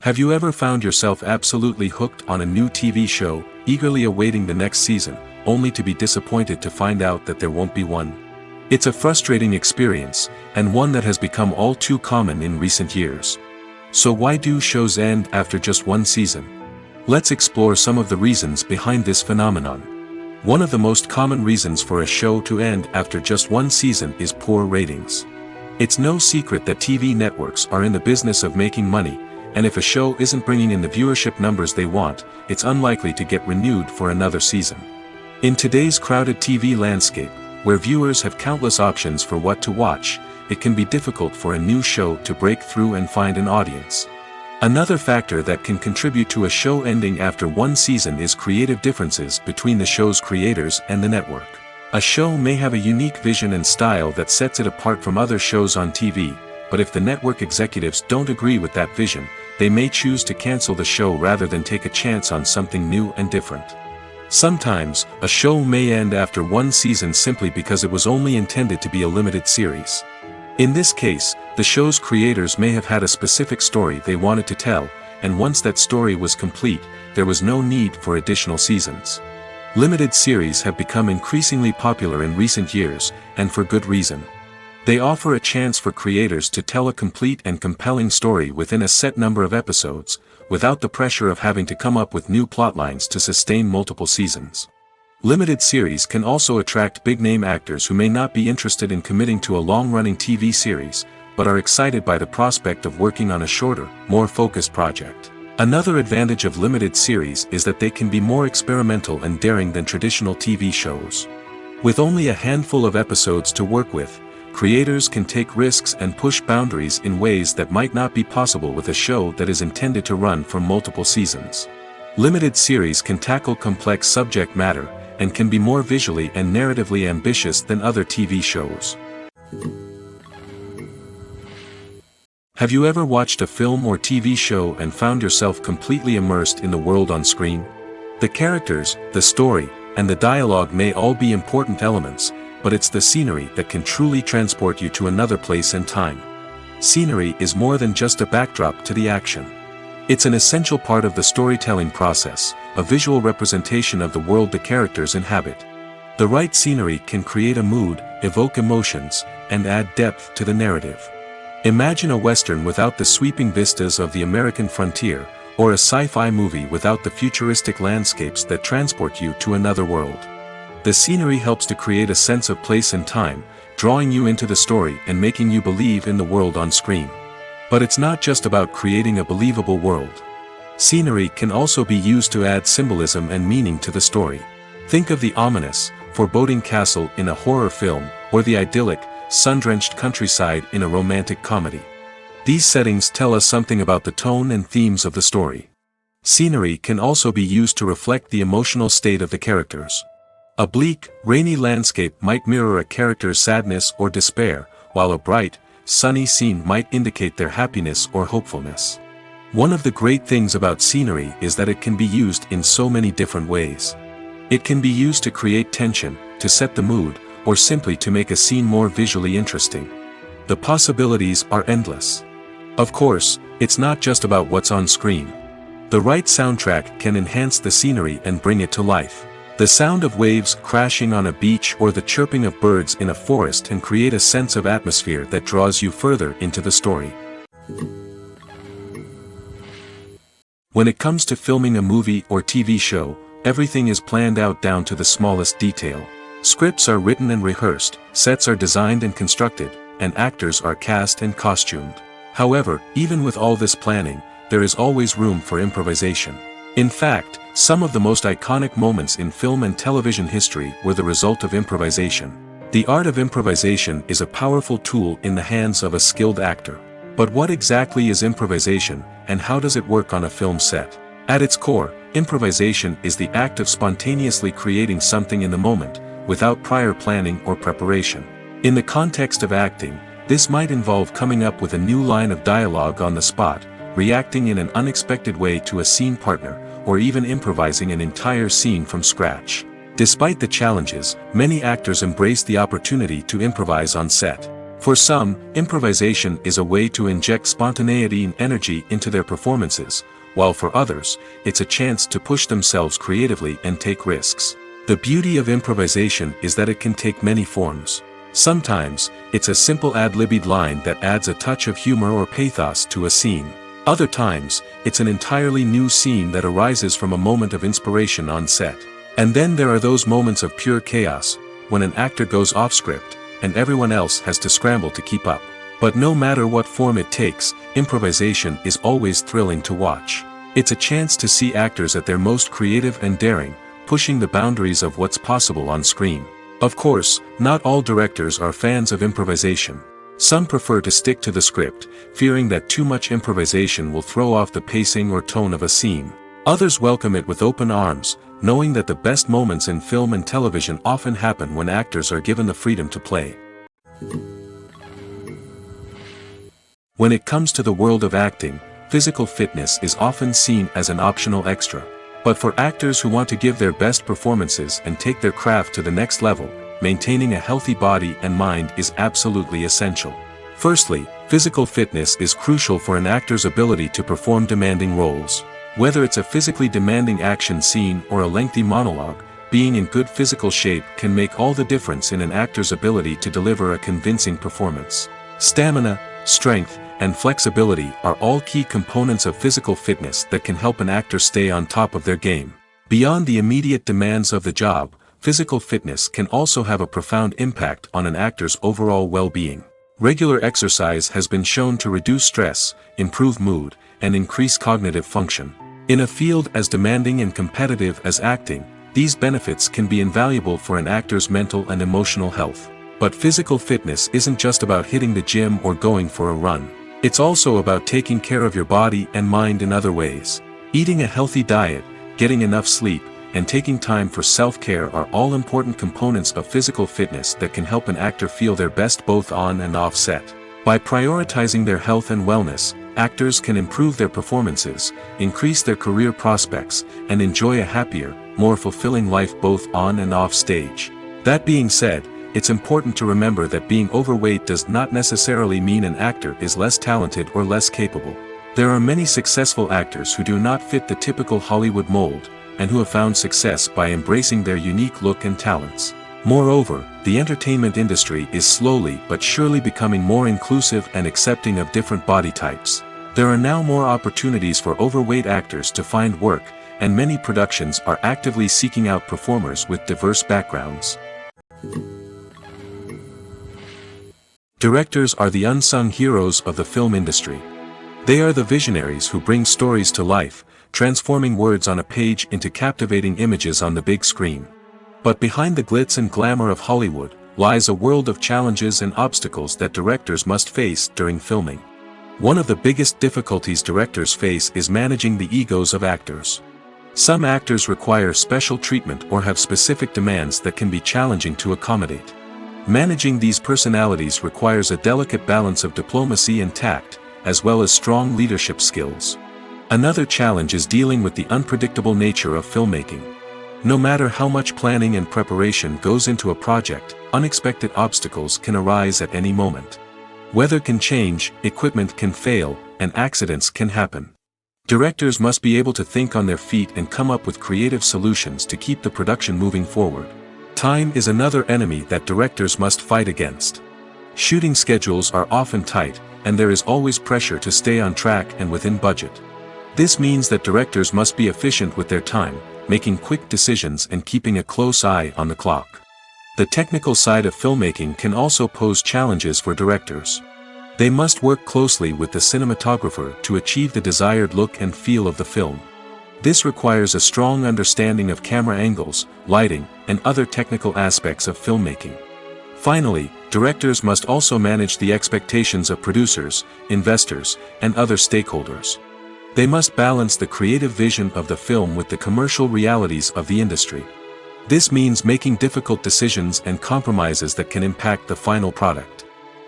Have you ever found yourself absolutely hooked on a new TV show, eagerly awaiting the next season, only to be disappointed to find out that there won't be one? It's a frustrating experience, and one that has become all too common in recent years. So why do shows end after just one season? Let's explore some of the reasons behind this phenomenon. One of the most common reasons for a show to end after just one season is poor ratings. It's no secret that TV networks are in the business of making money, and if a show isn't bringing in the viewership numbers they want, it's unlikely to get renewed for another season. In today's crowded TV landscape, where viewers have countless options for what to watch, it can be difficult for a new show to break through and find an audience. Another factor that can contribute to a show ending after one season is creative differences between the show's creators and the network. A show may have a unique vision and style that sets it apart from other shows on TV, but if the network executives don't agree with that vision, they may choose to cancel the show rather than take a chance on something new and different. Sometimes, a show may end after one season simply because it was only intended to be a limited series. In this case, the show's creators may have had a specific story they wanted to tell, and once that story was complete, there was no need for additional seasons. Limited series have become increasingly popular in recent years, and for good reason. They offer a chance for creators to tell a complete and compelling story within a set number of episodes, without the pressure of having to come up with new plotlines to sustain multiple seasons. Limited series can also attract big-name actors who may not be interested in committing to a long-running TV series, but are excited by the prospect of working on a shorter, more focused project. Another advantage of limited series is that they can be more experimental and daring than traditional TV shows. With only a handful of episodes to work with, creators can take risks and push boundaries in ways that might not be possible with a show that is intended to run for multiple seasons. Limited series can tackle complex subject matter, and can be more visually and narratively ambitious than other TV shows. Have you ever watched a film or TV show and found yourself completely immersed in the world on screen? The characters, the story, and the dialogue may all be important elements, but it's the scenery that can truly transport you to another place and time. Scenery is more than just a backdrop to the action. It's an essential part of the storytelling process, a visual representation of the world the characters inhabit. The right scenery can create a mood, evoke emotions, and add depth to the narrative. Imagine a Western without the sweeping vistas of the American frontier, or a sci-fi movie without the futuristic landscapes that transport you to another world. The scenery helps to create a sense of place and time, drawing you into the story and making you believe in the world on screen. But it's not just about creating a believable world. Scenery can also be used to add symbolism and meaning to the story. Think of the ominous, foreboding castle in a horror film, or the idyllic, sun-drenched countryside in a romantic comedy. These settings tell us something about the tone and themes of the story. Scenery can also be used to reflect the emotional state of the characters. A bleak, rainy landscape might mirror a character's sadness or despair, while a bright, sunny scene might indicate their happiness or hopefulness. One of the great things about scenery is that it can be used in so many different ways. It can be used to create tension, to set the mood, or simply to make a scene more visually interesting. The possibilities are endless. Of course, it's not just about what's on screen. The right soundtrack can enhance the scenery and bring it to life. The sound of waves crashing on a beach or the chirping of birds in a forest can create a sense of atmosphere that draws you further into the story. When it comes to filming a movie or TV show, everything is planned out down to the smallest detail. Scripts are written and rehearsed, sets are designed and constructed, and actors are cast and costumed. However, even with all this planning, there is always room for improvisation. In fact, some of the most iconic moments in film and television history were the result of improvisation. The art of improvisation is a powerful tool in the hands of a skilled actor. But what exactly is improvisation, and how does it work on a film set? At its core, improvisation is the act of spontaneously creating something in the moment, without prior planning or preparation. In the context of acting, this might involve coming up with a new line of dialogue on the spot, reacting in an unexpected way to a scene partner, or even improvising an entire scene from scratch. Despite the challenges, many actors embrace the opportunity to improvise on set. For some, improvisation is a way to inject spontaneity and energy into their performances, while for others, it's a chance to push themselves creatively and take risks. The beauty of improvisation is that it can take many forms. Sometimes, it's a simple ad-libbed line that adds a touch of humor or pathos to a scene. Other times, it's an entirely new scene that arises from a moment of inspiration on set. And then there are those moments of pure chaos, when an actor goes off script, and everyone else has to scramble to keep up. But no matter what form it takes, improvisation is always thrilling to watch. It's a chance to see actors at their most creative and daring, pushing the boundaries of what's possible on screen. Of course, not all directors are fans of improvisation. Some prefer to stick to the script, fearing that too much improvisation will throw off the pacing or tone of a scene. Others welcome it with open arms, knowing that the best moments in film and television often happen when actors are given the freedom to play. When it comes to the world of acting, physical fitness is often seen as an optional extra. But for actors who want to give their best performances and take their craft to the next level, maintaining a healthy body and mind is absolutely essential. Firstly, physical fitness is crucial for an actor's ability to perform demanding roles. Whether it's a physically demanding action scene or a lengthy monologue, being in good physical shape can make all the difference in an actor's ability to deliver a convincing performance. Stamina, strength, and flexibility are all key components of physical fitness that can help an actor stay on top of their game. Beyond the immediate demands of the job, physical fitness can also have a profound impact on an actor's overall well-being. Regular exercise has been shown to reduce stress, improve mood, and increase cognitive function. In a field as demanding and competitive as acting, these benefits can be invaluable for an actor's mental and emotional health. But physical fitness isn't just about hitting the gym or going for a run. It's also about taking care of your body and mind in other ways. Eating a healthy diet, getting enough sleep, and taking time for self-care are all important components of physical fitness that can help an actor feel their best both on and off set. By prioritizing their health and wellness, actors can improve their performances, increase their career prospects, and enjoy a happier, more fulfilling life both on and off stage. That being said, it's important to remember that being overweight does not necessarily mean an actor is less talented or less capable. There are many successful actors who do not fit the typical Hollywood mold, and who have found success by embracing their unique look and talents. Moreover, the entertainment industry is slowly but surely becoming more inclusive and accepting of different body types. There are now more opportunities for overweight actors to find work, and many productions are actively seeking out performers with diverse backgrounds. Directors are the unsung heroes of the film industry. They are the visionaries who bring stories to life, transforming words on a page into captivating images on the big screen. But behind the glitz and glamour of Hollywood, lies a world of challenges and obstacles that directors must face during filming. One of the biggest difficulties directors face is managing the egos of actors. Some actors require special treatment or have specific demands that can be challenging to accommodate. Managing these personalities requires a delicate balance of diplomacy and tact, as well as strong leadership skills. Another challenge is dealing with the unpredictable nature of filmmaking. No matter how much planning and preparation goes into a project, unexpected obstacles can arise at any moment. Weather can change, equipment can fail, and accidents can happen. Directors must be able to think on their feet and come up with creative solutions to keep the production moving forward. Time is another enemy that directors must fight against. Shooting schedules are often tight, and there is always pressure to stay on track and within budget. This means that directors must be efficient with their time, making quick decisions and keeping a close eye on the clock. The technical side of filmmaking can also pose challenges for directors. They must work closely with the cinematographer to achieve the desired look and feel of the film. This requires a strong understanding of camera angles, lighting, and other technical aspects of filmmaking. Finally, directors must also manage the expectations of producers, investors, and other stakeholders. They must balance the creative vision of the film with the commercial realities of the industry. This means making difficult decisions and compromises that can impact the final product.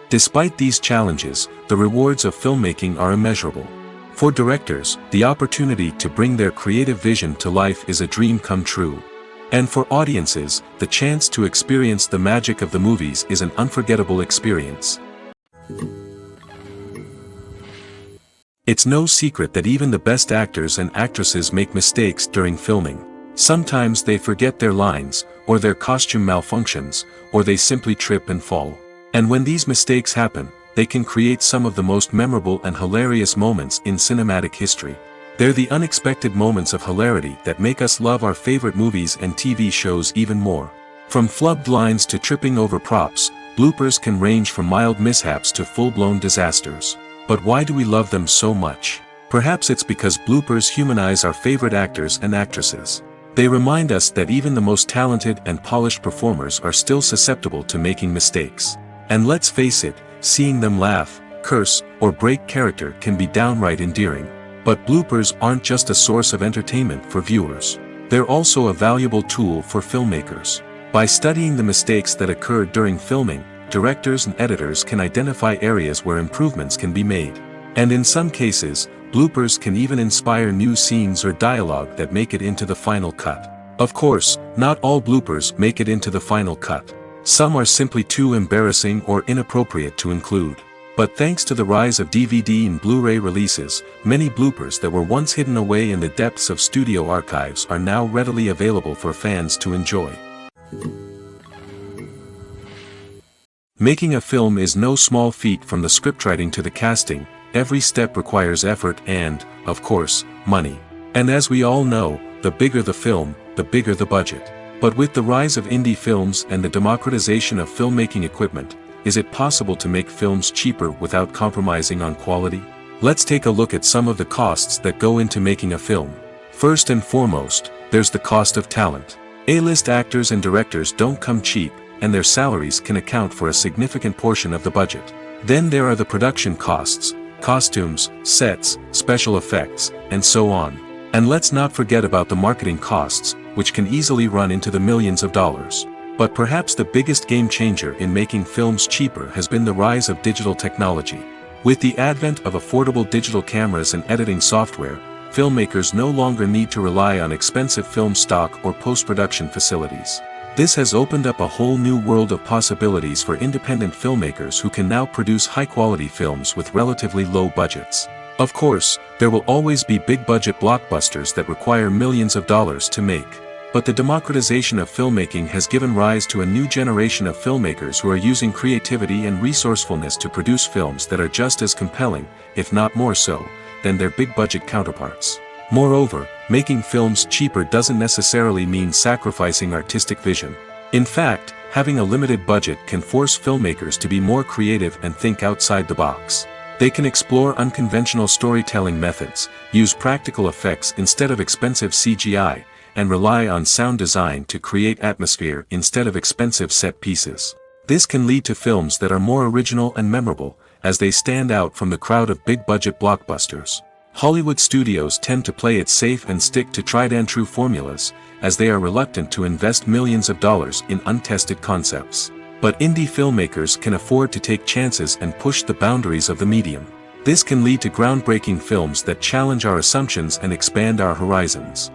Despite these challenges, the rewards of filmmaking are immeasurable. For directors, the opportunity to bring their creative vision to life is a dream come true. And for audiences, the chance to experience the magic of the movies is an unforgettable experience. It's no secret that even the best actors and actresses make mistakes during filming. Sometimes they forget their lines, or their costume malfunctions, or they simply trip and fall. And when these mistakes happen, they can create some of the most memorable and hilarious moments in cinematic history. They're the unexpected moments of hilarity that make us love our favorite movies and TV shows even more. From flubbed lines to tripping over props, bloopers can range from mild mishaps to full-blown disasters. But why do we love them so much? Perhaps it's because bloopers humanize our favorite actors and actresses. They remind us that even the most talented and polished performers are still susceptible to making mistakes. And let's face it, seeing them laugh, curse, or break character can be downright endearing. But bloopers aren't just a source of entertainment for viewers. They're also a valuable tool for filmmakers. By studying the mistakes that occurred during filming, directors and editors can identify areas where improvements can be made. And in some cases, bloopers can even inspire new scenes or dialogue that make it into the final cut. Of course, not all bloopers make it into the final cut. Some are simply too embarrassing or inappropriate to include. But thanks to the rise of DVD and Blu-ray releases, many bloopers that were once hidden away in the depths of studio archives are now readily available for fans to enjoy. Making a film is no small feat. From the scriptwriting to the casting, every step requires effort and, of course, money. And as we all know, the bigger the film, the bigger the budget. But with the rise of indie films and the democratization of filmmaking equipment, is it possible to make films cheaper without compromising on quality? Let's take a look at some of the costs that go into making a film. First and foremost, there's the cost of talent. A-list actors and directors don't come cheap, and their salaries can account for a significant portion of the budget. Then there are the production costs, costumes, sets, special effects, and so on. And let's not forget about the marketing costs, which can easily run into the millions of dollars. But perhaps the biggest game changer in making films cheaper has been the rise of digital technology. With the advent of affordable digital cameras and editing software, filmmakers no longer need to rely on expensive film stock or post-production facilities. This has opened up a whole new world of possibilities for independent filmmakers who can now produce high-quality films with relatively low budgets. Of course, there will always be big-budget blockbusters that require millions of dollars to make. But the democratization of filmmaking has given rise to a new generation of filmmakers who are using creativity and resourcefulness to produce films that are just as compelling, if not more so, than their big-budget counterparts. Moreover, making films cheaper doesn't necessarily mean sacrificing artistic vision. In fact, having a limited budget can force filmmakers to be more creative and think outside the box. They can explore unconventional storytelling methods, use practical effects instead of expensive CGI, and rely on sound design to create atmosphere instead of expensive set pieces. This can lead to films that are more original and memorable, as they stand out from the crowd of big-budget blockbusters. Hollywood studios tend to play it safe and stick to tried-and-true formulas, as they are reluctant to invest millions of dollars in untested concepts. But indie filmmakers can afford to take chances and push the boundaries of the medium. This can lead to groundbreaking films that challenge our assumptions and expand our horizons.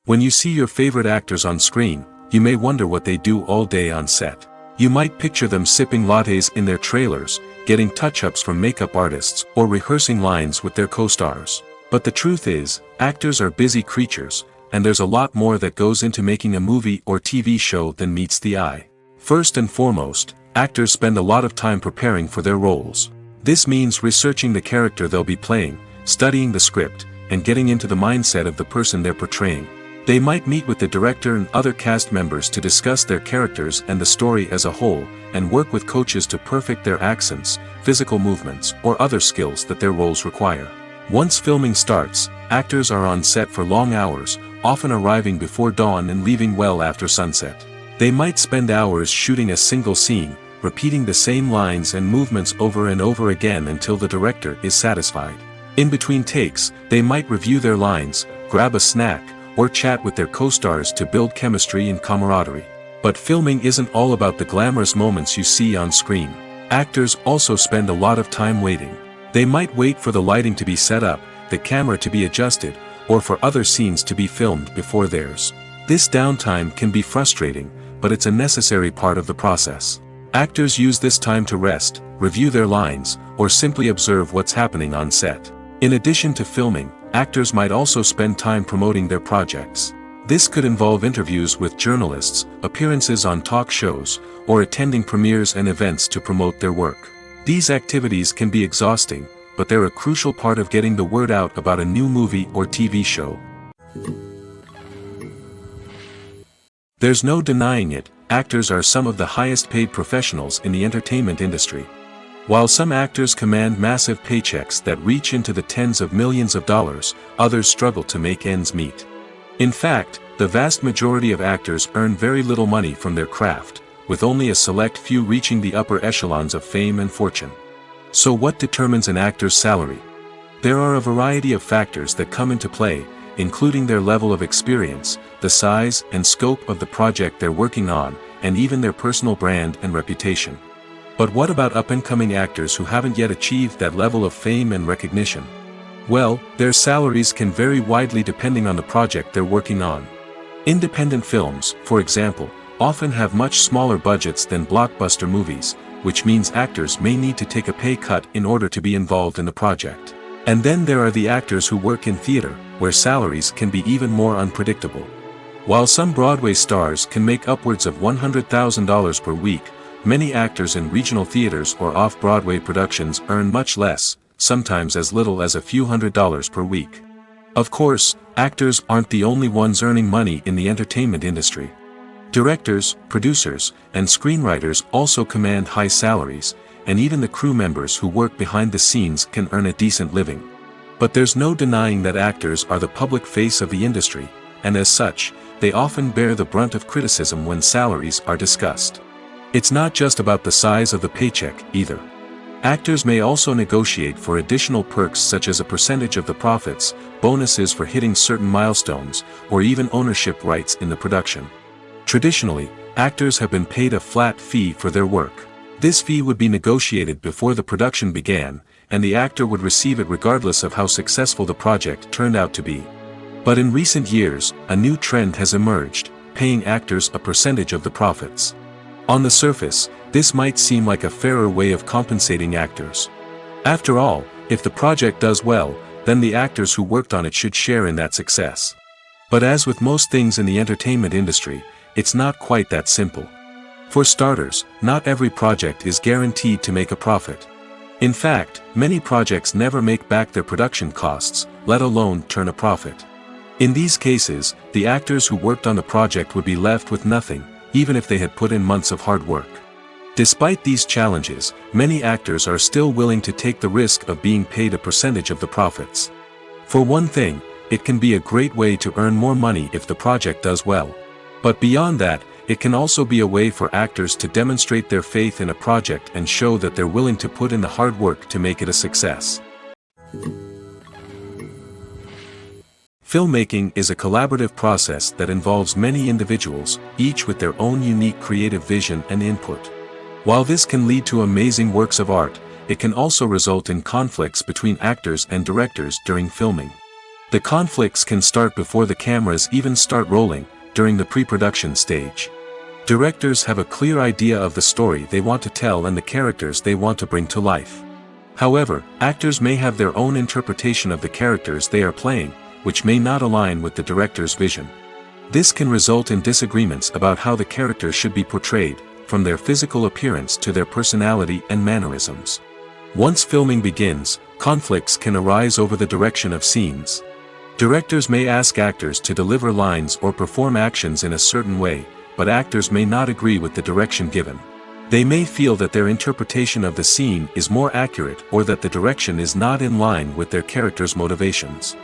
When you see your favorite actors on screen, you may wonder what they do all day on set. You might picture them sipping lattes in their trailers, getting touch-ups from makeup artists, or rehearsing lines with their co-stars. But the truth is, actors are busy creatures, and there's a lot more that goes into making a movie or TV show than meets the eye. First and foremost, actors spend a lot of time preparing for their roles. This means researching the character they'll be playing, studying the script, and getting into the mindset of the person they're portraying. They might meet with the director and other cast members to discuss their characters and the story as a whole, and work with coaches to perfect their accents, physical movements, or other skills that their roles require. Once filming starts, actors are on set for long hours, often arriving before dawn and leaving well after sunset. They might spend hours shooting a single scene, repeating the same lines and movements over and over again until the director is satisfied. In between takes, they might review their lines, grab a snack, or chat with their co-stars to build chemistry and camaraderie. But filming isn't all about the glamorous moments you see on screen. Actors also spend a lot of time waiting. They might wait for the lighting to be set up, the camera to be adjusted, or for other scenes to be filmed before theirs. This downtime can be frustrating, but it's a necessary part of the process. Actors use this time to rest, review their lines, or simply observe what's happening on set. In addition to filming, actors might also spend time promoting their projects. This could involve interviews with journalists, appearances on talk shows, or attending premieres and events to promote their work. These activities can be exhausting, but they're a crucial part of getting the word out about a new movie or TV show. There's no denying it, actors are some of the highest paid professionals in the entertainment industry. While some actors command massive paychecks that reach into the tens of millions of dollars, others struggle to make ends meet. In fact, the vast majority of actors earn very little money from their craft, with only a select few reaching the upper echelons of fame and fortune. So what determines an actor's salary? There are a variety of factors that come into play, including their level of experience, the size and scope of the project they're working on, and even their personal brand and reputation. But what about up-and-coming actors who haven't yet achieved that level of fame and recognition? Well, their salaries can vary widely depending on the project they're working on. Independent films, for example, often have much smaller budgets than blockbuster movies, which means actors may need to take a pay cut in order to be involved in the project. And then there are the actors who work in theater, where salaries can be even more unpredictable. While some Broadway stars can make upwards of $100,000 per week, many actors in regional theaters or off-Broadway productions earn much less, sometimes as little as a few $100s per week. Of course, actors aren't the only ones earning money in the entertainment industry. Directors, producers, and screenwriters also command high salaries, and even the crew members who work behind the scenes can earn a decent living. But there's no denying that actors are the public face of the industry, and as such, they often bear the brunt of criticism when salaries are discussed. It's not just about the size of the paycheck, either. Actors may also negotiate for additional perks such as a percentage of the profits, bonuses for hitting certain milestones, or even ownership rights in the production. Traditionally, actors have been paid a flat fee for their work. This fee would be negotiated before the production began, and the actor would receive it regardless of how successful the project turned out to be. But in recent years, a new trend has emerged, paying actors a percentage of the profits. On the surface, this might seem like a fairer way of compensating actors. After all, if the project does well, then the actors who worked on it should share in that success. But as with most things in the entertainment industry, it's not quite that simple. For starters, not every project is guaranteed to make a profit. In fact, many projects never make back their production costs, let alone turn a profit. In these cases, the actors who worked on the project would be left with nothing, even if they had put in months of hard work. Despite these challenges, many actors are still willing to take the risk of being paid a percentage of the profits. For one thing, it can be a great way to earn more money if the project does well. But beyond that, it can also be a way for actors to demonstrate their faith in a project and show that they're willing to put in the hard work to make it a success. Filmmaking is a collaborative process that involves many individuals, each with their own unique creative vision and input. While this can lead to amazing works of art, it can also result in conflicts between actors and directors during filming. The conflicts can start before the cameras even start rolling, during the pre-production stage. Directors have a clear idea of the story they want to tell and the characters they want to bring to life. However, actors may have their own interpretation of the characters they are playing, which may not align with the director's vision. This can result in disagreements about how the characters should be portrayed, from their physical appearance to their personality and mannerisms. Once filming begins, conflicts can arise over the direction of scenes. Directors may ask actors to deliver lines or perform actions in a certain way, but actors may not agree with the direction given. They may feel that their interpretation of the scene is more accurate or that the direction is not in line with their character's motivations.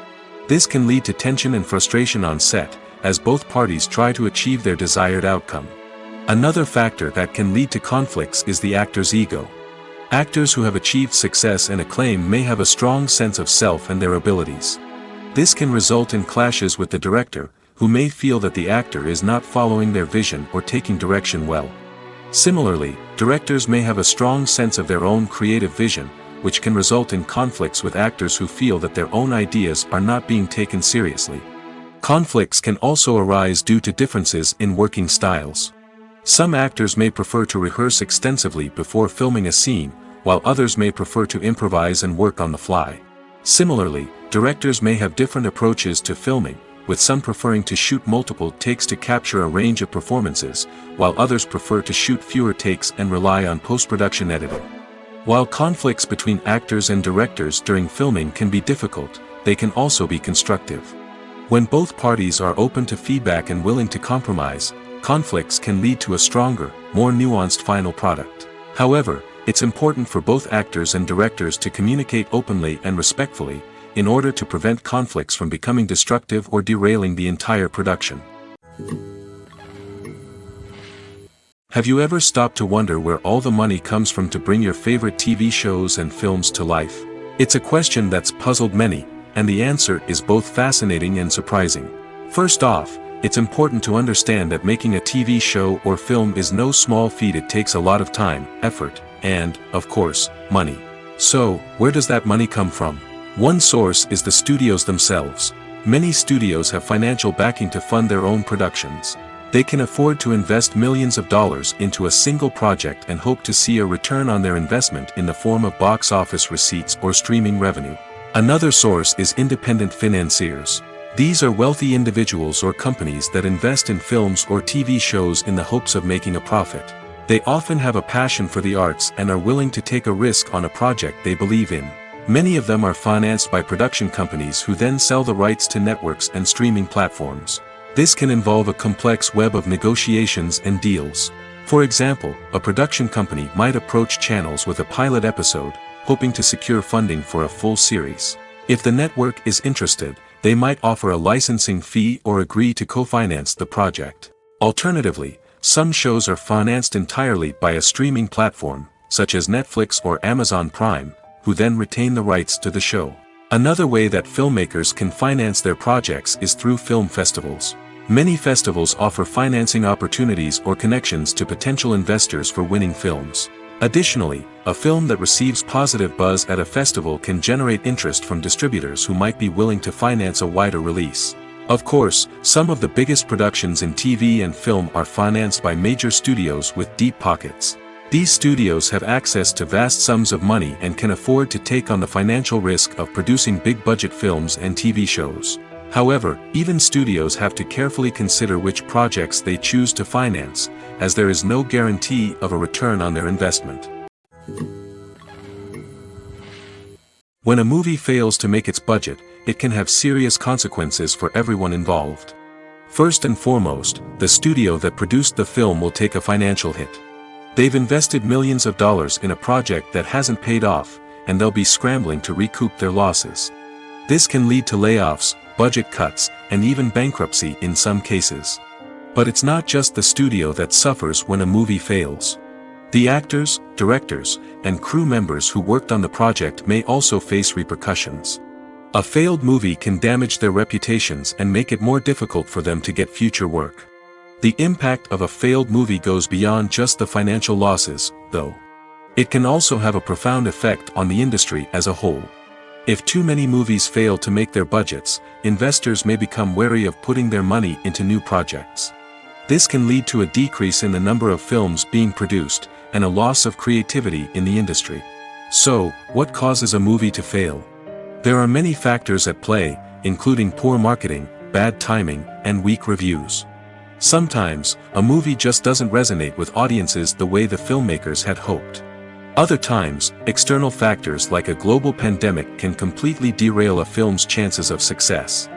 This can lead to tension and frustration on set, as both parties try to achieve their desired outcome. Another factor that can lead to conflicts is the actor's ego. Actors who have achieved success and acclaim may have a strong sense of self and their abilities. This can result in clashes with the director, who may feel that the actor is not following their vision or taking direction well. Similarly, directors may have a strong sense of their own creative vision, which can result in conflicts with actors who feel that their own ideas are not being taken seriously. Conflicts can also arise due to differences in working styles. Some actors may prefer to rehearse extensively before filming a scene, while others may prefer to improvise and work on the fly. Similarly, directors may have different approaches to filming, with some preferring to shoot multiple takes to capture a range of performances, while others prefer to shoot fewer takes and rely on post-production editing. While conflicts between actors and directors during filming can be difficult, they can also be constructive. When both parties are open to feedback and willing to compromise, conflicts can lead to a stronger, more nuanced final product. However, it's important for both actors and directors to communicate openly and respectfully, in order to prevent conflicts from becoming destructive or derailing the entire production. Have you ever stopped to wonder where all the money comes from to bring your favorite TV shows and films to life? It's a question that's puzzled many, and the answer is both fascinating and surprising. First off, it's important to understand that making a TV show or film is no small feat. It takes a lot of time, effort, and, of course, money. So, where does that money come from? One source is the studios themselves. Many studios have financial backing to fund their own productions. They can afford to invest millions of dollars into a single project and hope to see a return on their investment in the form of box office receipts or streaming revenue. Another source is independent financiers. These are wealthy individuals or companies that invest in films or TV shows in the hopes of making a profit. They often have a passion for the arts and are willing to take a risk on a project they believe in. Many of them are financed by production companies who then sell the rights to networks and streaming platforms. This can involve a complex web of negotiations and deals. For example, a production company might approach channels with a pilot episode, hoping to secure funding for a full series. If the network is interested, they might offer a licensing fee or agree to co-finance the project. Alternatively, some shows are financed entirely by a streaming platform, such as Netflix or Amazon Prime, who then retain the rights to the show. Another way that filmmakers can finance their projects is through film festivals. Many festivals offer financing opportunities or connections to potential investors for winning films. Additionally, a film that receives positive buzz at a festival can generate interest from distributors who might be willing to finance a wider release. Of course, some of the biggest productions in TV and film are financed by major studios with deep pockets. These studios have access to vast sums of money and can afford to take on the financial risk of producing big-budget films and TV shows. However, even studios have to carefully consider which projects they choose to finance, as there is no guarantee of a return on their investment. When a movie fails to make its budget, it can have serious consequences for everyone involved. First and foremost, the studio that produced the film will take a financial hit. They've invested millions of dollars in a project that hasn't paid off, and they'll be scrambling to recoup their losses. This can lead to layoffs, budget cuts, and even bankruptcy in some cases. But it's not just the studio that suffers when a movie fails. The actors, directors, and crew members who worked on the project may also face repercussions. A failed movie can damage their reputations and make it more difficult for them to get future work. The impact of a failed movie goes beyond just the financial losses, though. It can also have a profound effect on the industry as a whole. If too many movies fail to make their budgets, investors may become wary of putting their money into new projects. This can lead to a decrease in the number of films being produced, and a loss of creativity in the industry. So, what causes a movie to fail? There are many factors at play, including poor marketing, bad timing, and weak reviews. Sometimes, a movie just doesn't resonate with audiences the way the filmmakers had hoped. Other times, external factors like a global pandemic can completely derail a film's chances of success.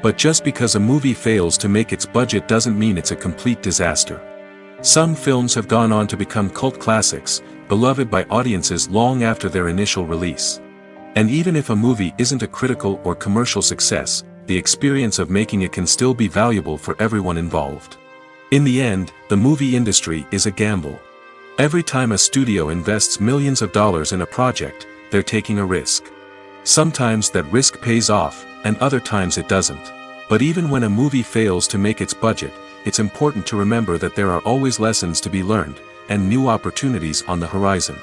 But just because a movie fails to make its budget doesn't mean it's a complete disaster. Some films have gone on to become cult classics, beloved by audiences long after their initial release. And even if a movie isn't a critical or commercial success, the experience of making it can still be valuable for everyone involved. In the end, the movie industry is a gamble. Every time a studio invests millions of dollars in a project, they're taking a risk. Sometimes that risk pays off, and other times it doesn't. But even when a movie fails to make its budget, it's important to remember that there are always lessons to be learned, and new opportunities on the horizon.